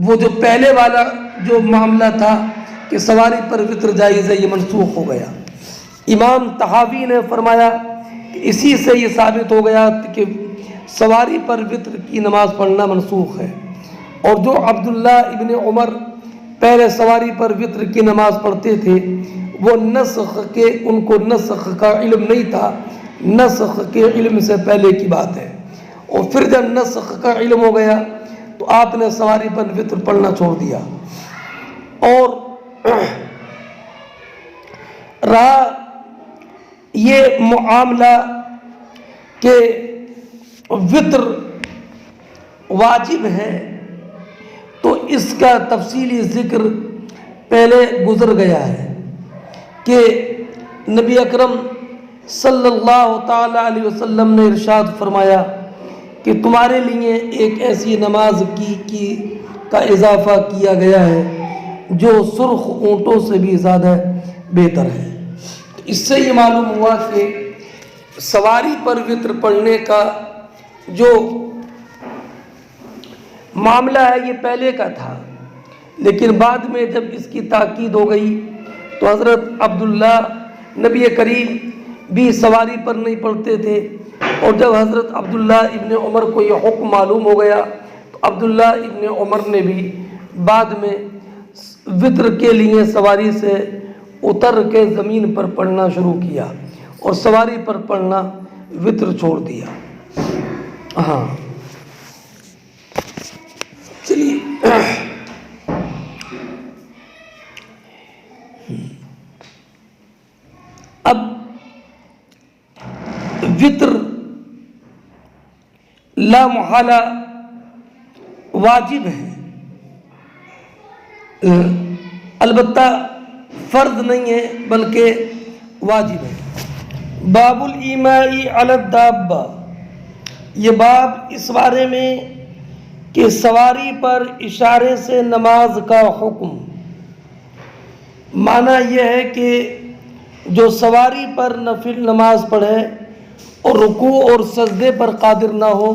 وہ جو پہلے والا جو معاملہ تھا کہ سواری پر وطر جائز ہے، یہ منسوخ ہو گیا۔ امام طحاوی نے فرمایا کہ اسی سے یہ ثابت ہو گیا کہ سواری پر وطر کی نماز پڑھنا منسوخ ہے، اور جو عبداللہ ابن عمر پہلے سواری پر وطر کی نماز پڑھتے تھے وہ ان کو نسخ کا علم نہیں تھا، نسخ کے علم سے پہلے کی بات ہے، اور پھر جب نسخ کا علم ہو گیا تو آپ نے سواری پر وطر پڑھنا چھوڑ دیا۔ اور رہا یہ معاملہ کہ وطر واجب ہے، تو اس کا تفصیلی ذکر پہلے گزر گیا ہے کہ نبی اکرم صلی اللہ تعالی علیہ وسلم نے ارشاد فرمایا کہ تمہارے لیے ایک ایسی نماز کا اضافہ کیا گیا ہے جو سرخ اونٹوں سے بھی زیادہ بہتر ہے۔ اس سے یہ معلوم ہوا کہ سواری پر وطر پڑھنے کا جو معاملہ ہے یہ پہلے کا تھا، لیکن بعد میں جب اس کی تاکید ہو گئی تو حضرت عبداللہ نبی کریم بھی سواری پر نہیں پڑھتے تھے، اور جب حضرت عبداللہ ابن عمر کو یہ حکم معلوم ہو گیا تو عبداللہ ابن عمر نے بھی بعد میں وطر کے لیے سواری سے اتر کے زمین پر پڑھنا شروع کیا اور سواری پر پڑھنا وطر چھوڑ دیا۔ ہاں چلیے اب وطر لا محالہ واجب ہے، البتہ فرض نہیں ہے بلکہ واجب ہے۔ باب الایماء علی الدابہ، یہ باب اس بارے میں کہ سواری پر اشارے سے نماز کا حکم۔ معنی یہ ہے کہ جو سواری پر نفل نماز پڑھے اور رکوع اور سجدے پر قادر نہ ہو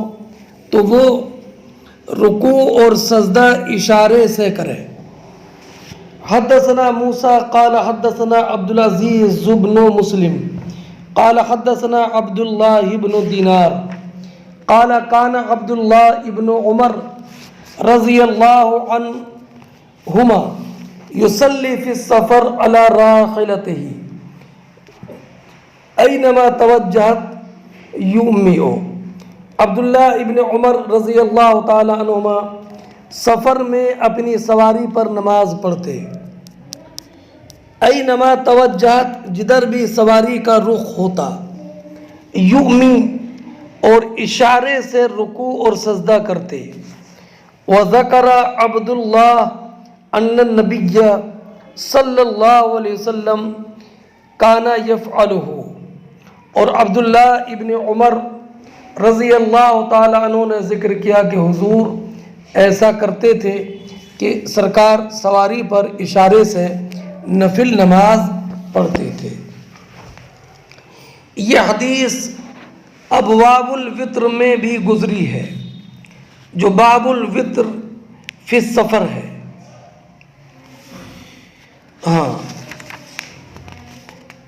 تو وہ رکوع اور سجدہ اشارے سے کرے۔ حدثنا موسیٰ قال حدثنا عبد العزیز بن مسلم قال حدثنا عبد اللہ بن دینار قال کان عبد اللہ بن عمر رضی اللہ عنہما یصلی فی السفر علی راحلتہ اینما توجہت یؤمی. عبداللہ ابن عمر رضی اللہ تعالی عنہما سفر میں اپنی سواری پر نماز پڑھتے. اینما توجہت جدھر بھی سواری کا رخ ہوتا. یؤمی اور اشارے سے رکوع اور سجدہ کرتے. وذکر عبداللہ ان النبی صلی اللہ علیہ وسلم کان یفعلہ. اور عبداللہ ابن عمر رضی اللہ تعالی عنہ نے ذکر کیا کہ حضور ایسا کرتے تھے کہ سرکار سواری پر اشارے سے نفل نماز پڑھتے تھے. یہ حدیث ابواب الوتر میں بھی گزری ہے جو باب الوتر فی السفر ہے. ہاں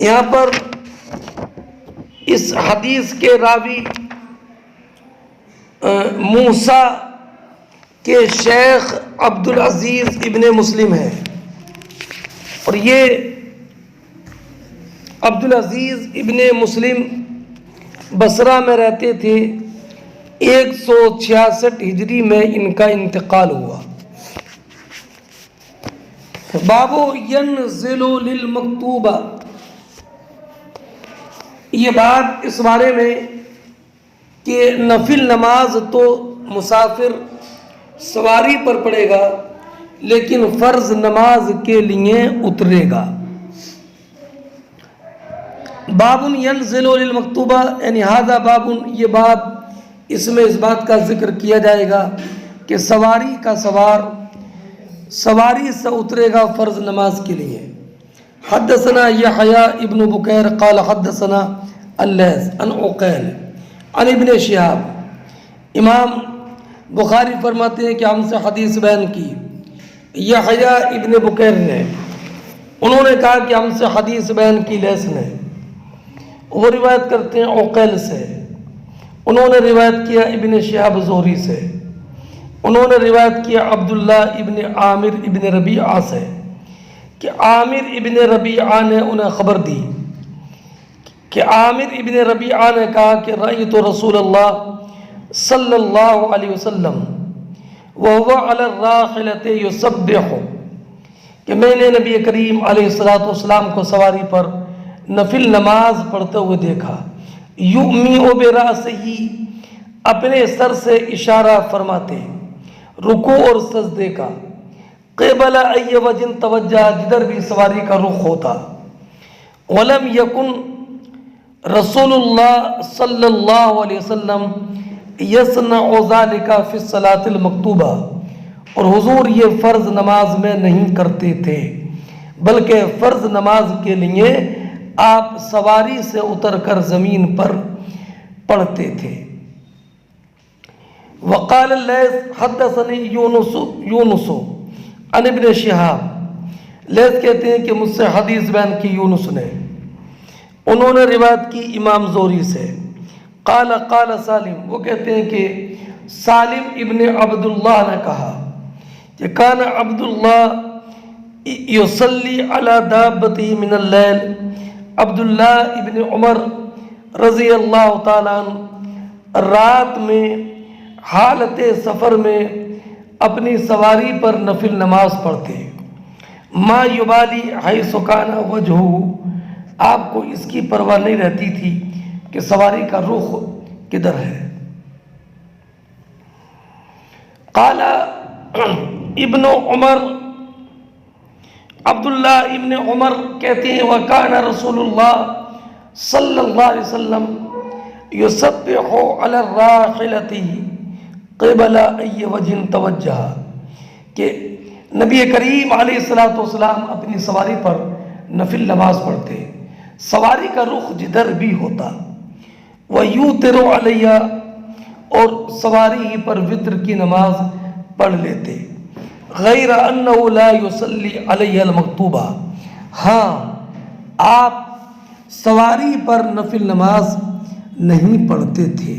یہاں پر اس حدیث کے راوی موسیٰ کے شیخ عبدالعزیز ابن مسلم ہے. اور یہ عبدالعزیز ابن مسلم بصرہ میں رہتے تھے. 166 ہجری میں ان کا انتقال ہوا. باب ینزل للمکتوبہ. یہ بات اس بارے میں کہ نفل نماز تو مسافر سواری پر پڑھے گا لیکن فرض نماز کے لیے اترے گا. باب ینزل للمکتوبہ یعنی ھذا باب، یہ باب اس میں اس بات کا ذکر کیا جائے گا کہ سواری کا سوار سواری سے اترے گا فرض نماز کے لیے. حدثنا یحییٰ ابن بکیر قال حدثنا اللیث عن عقیل عن ابن شہاب. امام بخاری فرماتے ہیں کہ ہم سے حدیث بیان کی یحییٰ ابن بکیر نے. انہوں نے کہا کہ ہم سے حدیث بیان کی لیث نے. وہ روایت کرتے ہیں عقیل سے. انہوں نے روایت کیا ابن شہاب زہری سے. انہوں نے روایت کیا عبداللہ ابن عامر ابن ربیعہ سے کہ عامر ابن ربیعہ نے انہیں خبر دی کہ عامر ابن ربیعہ نے کہا کہ رأیت رسول اللہ صلی اللہ علیہ وسلم وهو علی الراحلۃ یسبح، کہ میں نے نبی کریم علیہ السلام کو سواری پر نفل نماز پڑھتے ہوئے دیکھا. یؤمی برأسہ، اپنے سر سے اشارہ فرماتے رکوع اور سجدے کا. قبل ای وجہ توجہ، جدھر بھی سواری کا رخ ہوتا. ولم یکن رسول اللہ صلی اللہ علیہ وسلم یصنع ذلک فی الصلاۃ المکتوبہ، اور حضور یہ فرض نماز میں نہیں کرتے تھے بلکہ فرض نماز کے لیے آپ سواری سے اتر کر زمین پر پڑھتے تھے. وقال اللیث حدثنی یونس عن ابن شہاب. لیث کہتے ہیں کہ مجھ سے حدیث بیان کی یونس نے. انہوں نے روایت کی امام زہری سے. قال سالم، وہ کہتے ہیں کہ سالم ابن عبداللہ نے کہا کہ کان عبداللہ یصلی علی دابتہ من اللیل. عبداللہ ابن عمر رضی اللہ تعالیٰ عنہ رات میں حالت سفر میں اپنی سواری پر نفل نماز پڑھتے. ما یبالی حیث کان وجہہ، آپ کو اس کی پرواہ نہیں رہتی تھی کہ سواری کا رخ کدھر ہے. قال ابن عمر، عبداللہ ابن عمر کہتے ہیں وکان رسول اللہ صلی اللہ علیہ وسلم یسبح علی الراحلۃ قبل ای وجہ توجہ، کہ نبی کریم علیہ السلام اپنی سواری پر نفل نماز پڑھتے سواری کا رخ جدھر بھی ہوتا. ویوتر علیہ، اور سواری ہی پر وتر کی نماز پڑھ لیتے. غیر انہ لا یصلی علیہ المکتوبہ، ہاں آپ سواری پر نفل نماز نہیں پڑھتے تھے.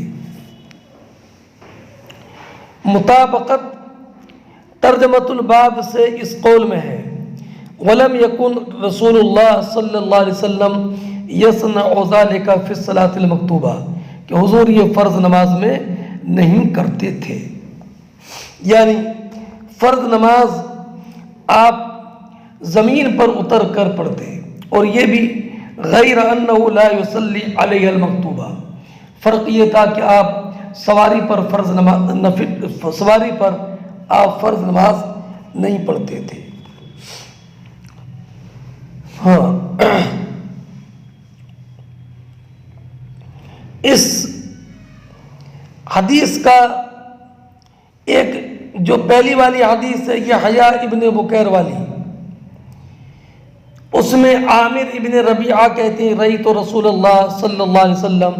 مطابقت ترجمۃ الباب سے اس قول میں ہے ولم يكن رسول اللہ صلی اللہ علیہ وسلم یصنع ذلك فی الصلاۃ المکتوبہ، کہ حضور یہ فرض نماز میں نہیں کرتے تھے. یعنی فرض نماز آپ زمین پر اتر کر پڑھتے، اور یہ بھی غیر انہ لا یصلی علیہ المکتوبہ. فرق یہ تھا کہ آپ سواری پر سواری پر آپ فرض نماز نہیں پڑھتے تھے. ہاں، اس حدیث کا ایک جو پہلی والی حدیث ہے یہ حیا ابن بکیر والی، اس میں عامر ابن ربیعہ کہتے ہیں رأیت رسول اللہ صلی اللہ علیہ وسلم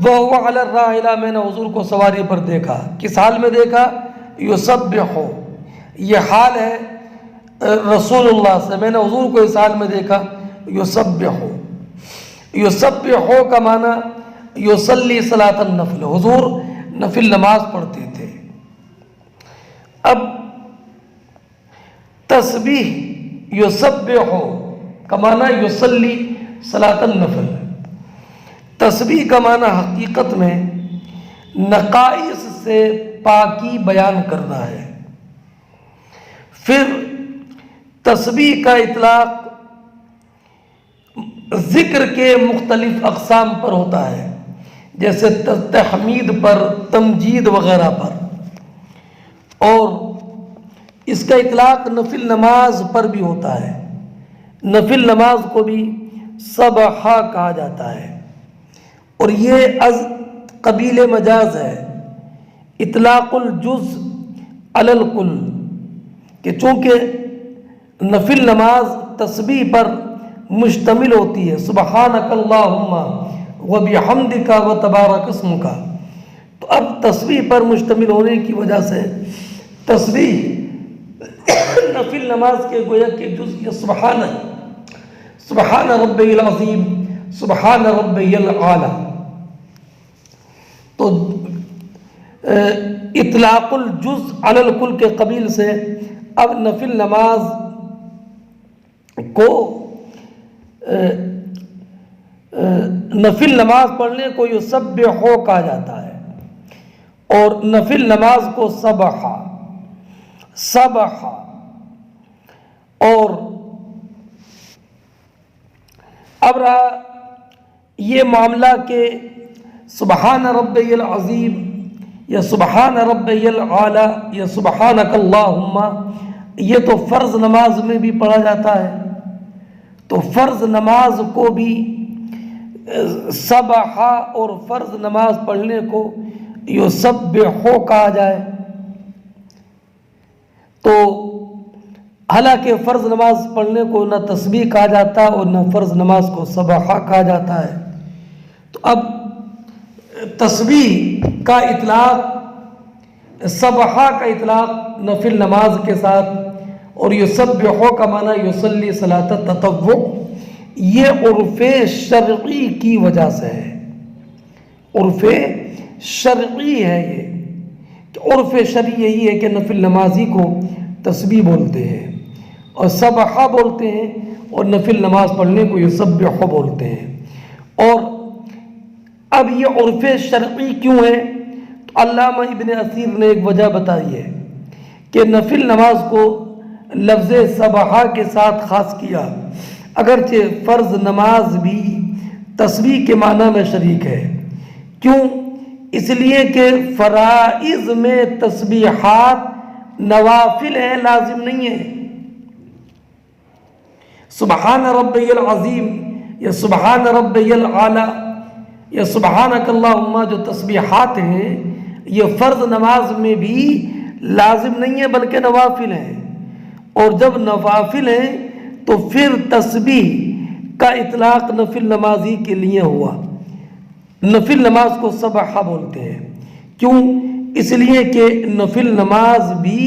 وہو علی الراحلہ، میں نے حضور کو سواری پر دیکھا. کس حال میں دیکھا؟ یسبح، یہ حال ہے رسول اللہ سے، میں نے حضور کو اس حال میں دیکھا یسبح. یسبح کا معنی یصلی صلاۃ النفل، حضور نفل نماز پڑھتے تھے. اب تسبیح یسبح کا معنی یصلی صلاۃ النفل. تسبیح کا معنی حقیقت میں نقائص سے پاکی بیان کرنا ہے. پھر تسبیح کا اطلاق ذکر کے مختلف اقسام پر ہوتا ہے، جیسے تحمید پر، تمجید وغیرہ پر. اور اس کا اطلاق نفل نماز پر بھی ہوتا ہے. نفل نماز کو بھی سبحہ کہا جاتا ہے، اور یہ از قبیل مجاز ہے، اطلاق الجز علی الکل، کہ چونکہ نفل نماز تسبیح پر مشتمل ہوتی ہے، سبحانک اللہم وبحمدک وتبارک اسمک، تو اب تسبیح پر مشتمل ہونے کی وجہ سے تسبیح نفل نماز کے گویا کہ جز یہ سبحان ربی العظیم، سبحان ربی الاعلی. تو اطلاق الجز علی الکل کے قبیل سے اب نفل نماز کو نفل نماز پڑھنے کو یسبح کہا جاتا ہے، اور نفل نماز کو سبح. اور اب رہا یہ معاملہ کہ سبحان ربی العظیم یا سبحان ربی الاعلی یا سبحانک اللہم، یہ تو فرض نماز میں بھی پڑھا جاتا ہے. تو فرض نماز کو بھی سبح اور فرض نماز پڑھنے کو یسبح کہا جائے، تو حالانکہ فرض نماز پڑھنے کو نہ تسبیح کہا جاتا اور نہ فرض نماز کو سبح کہا جاتا ہے. تو اب تسبیح کا اطلاق، سبح کا اطلاق نفل نماز کے ساتھ، اور یسبح کا معنی یصلی صلاۃ التطوع، یہ عرف شرعی کی وجہ سے ہے. عرف شرعی ہے یہ، کہ عرف شرعی یہی ہے کہ نفل نمازی کو تسبیح بولتے ہیں اور سبحہ بولتے ہیں، اور نفل نماز پڑھنے کو یسبح بولتے ہیں. اور اب یہ عرف شرعی کیوں ہے؟ تو علامہ ابن اثیر نے ایک وجہ بتائی ہے کہ نفل نماز کو لفظ سبحہ کے ساتھ خاص کیا، اگرچہ فرض نماز بھی تسبیح کے معنی میں شریک ہے. کیوں؟ اس لیے کہ فرائض میں تسبیحات نوافل ہیں، لازم نہیں ہے. سبحان ربی العظیم یا سبحان ربی الاعلی یا سبحانک اللہم جو تسبیحات ہیں یہ فرض نماز میں بھی لازم نہیں ہے بلکہ نوافل ہیں. اور جب نوافل ہیں تو پھر تسبیح کا اطلاق نفل نمازی کے لیے ہوا. نفل نماز کو سبحہ بولتے ہیں. کیوں؟ اس لیے کہ نفل نماز بھی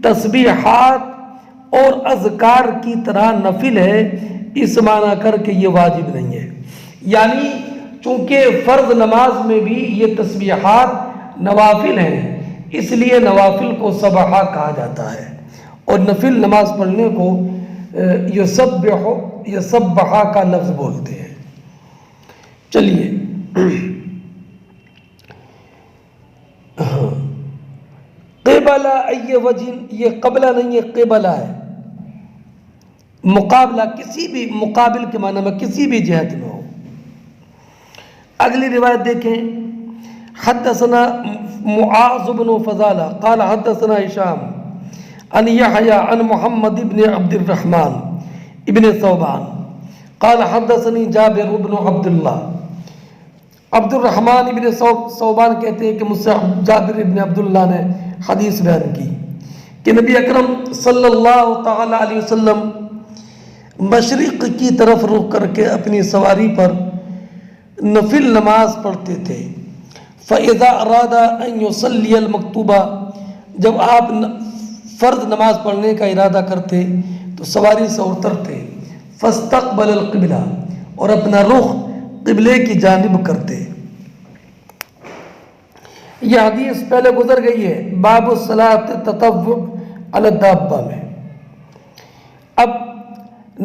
تسبیحات اور اذکار کی طرح نفل ہے، اس معنی کر کے یہ واجب نہیں ہے. یعنی چونکہ فرض نماز میں بھی یہ تسبیحات نوافل ہیں، اس لیے نوافل کو سبحہ کہا جاتا ہے، اور نفل نماز پڑھنے کو یسبحا کا لفظ بولتے ہیں۔ چلیے قبلہ ای وجہ، یہ قبلہ نہیں ہے قبلہ ہے، مقابلہ، کسی بھی مقابل کے معنی میں کسی بھی جہت میں ہو۔ اگلی روایت دیکھیں، حدثنا معاذ بن فضالہ قال حدثنا ہشام عن یحییٰ عن محمد بن عبد الرحمن ابن ثوبان قال حدثني جابر بن عبد اللہ۔ عبد الرحمن ابن ثوبان کہتے ہیں کہ مجھ سے جابر ابن عبداللہ نے حدیث بیان کی کہ نبی اکرم صلی اللہ تعالی علیہ وسلم مشرق کی طرف رخ کر کے اپنی سواری پر نفل نماز پڑھتے تھے۔ فَإِذَا أَرَادَ أَن يُصَلِّيَ الْمَكْتُوبَةَ، جب آپ فرض نماز پڑھنے کا ارادہ کرتے تو سواری سے اترتے، فَاسْتَقْبَلَ الْقِبْلَةَ، اور اپنا رخ قبلے کی جانب کرتے۔ یہ حدیث پہلے گزر گئی ہے باب الصلاۃ التطوع علی الدابہ میں۔ اب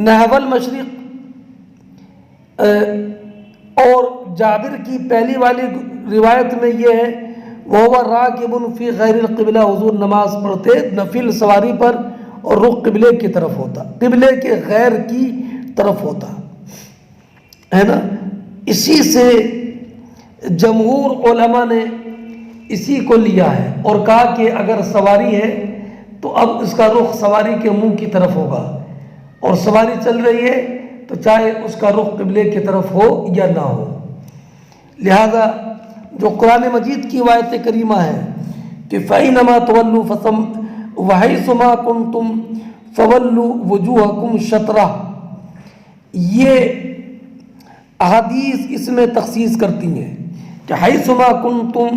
نحو المشرق اور جابر کی پہلی والی روایت میں یہ ہے وَهُوَ رَاكِبٌ فِي غَيْرِ الْقِبْلَةِ، حضور نماز پڑھتے نفل سواری پر اور رخ قبلے کی طرف ہوتا، قبلے کے غیر کی طرف ہوتا ہے نا۔ اسی سے جمہور علماء نے اسی کو لیا ہے اور کہا کہ اگر سواری ہے تو اب اس کا رخ سواری کے منہ کی طرف ہوگا، اور سواری چل رہی ہے تو چاہے اس کا رخ قبلے کی طرف ہو یا نہ ہو۔ لہذا جو قرآن مجید کی آیت کریمہ ہے کہ فَإِنَّمَا تُوَلُّوا وَحَيْثُ مَا كُنْتُمْ فَوَلُّوا وُجُوهَكُمْ شَطْرَهُ، یہ احادیث اس میں تخصیص کرتی ہیں کہ حَيْثُ مَا كُنْتُمْ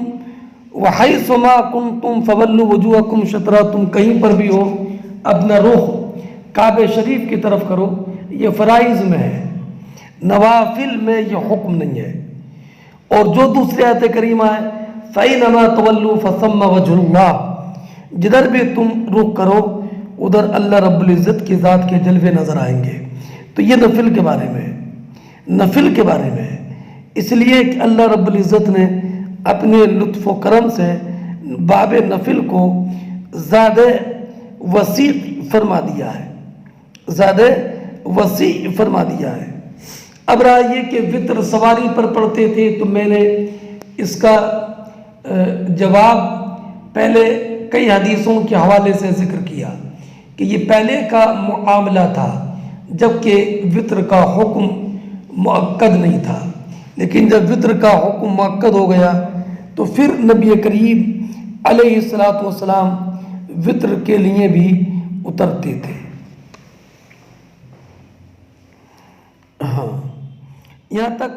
وَحَيْثُ مَا كُنْتُمْ فَوَلُّوا وُجُوهَكُمْ شَطْرَهُ، تم کہیں پر بھی ہو اپنا رخ کعبہ شریف کی طرف کرو۔ یہ فرائض میں ہے، نوافل میں یہ حکم نہیں ہے۔ اور جو دوسری آیت کریمہ ہے فَإِنَّمَا تُوَلُّوا فَثَمَّ وَجْهُ اللَّهِ، جدھر بھی تم رخ کرو ادھر اللہ رب العزت کی ذات کے جلوے نظر آئیں گے۔ تو یہ نفل کے بارے میں، نفل کے بارے میں ہے، اس لیے کہ اللہ رب العزت نے اپنے لطف و کرم سے باب نفل کو زیادہ وسیع فرما دیا ہے، زیادہ وسیع فرما دیا ہے۔ اب رہا یہ کہ وطر سواری پر پڑھتے تھے تو میں نے اس کا جواب پہلے کئی حدیثوں کے حوالے سے ذکر کیا کہ یہ پہلے کا معاملہ تھا جبکہ وطر کا حکم مؤکد نہیں تھا، لیکن جب وطر کا حکم مؤکد ہو گیا تو پھر نبی کریم علیہ الصلاۃ والسلام وطر کے لیے بھی اترتے تھے۔ ہاں، یہاں تک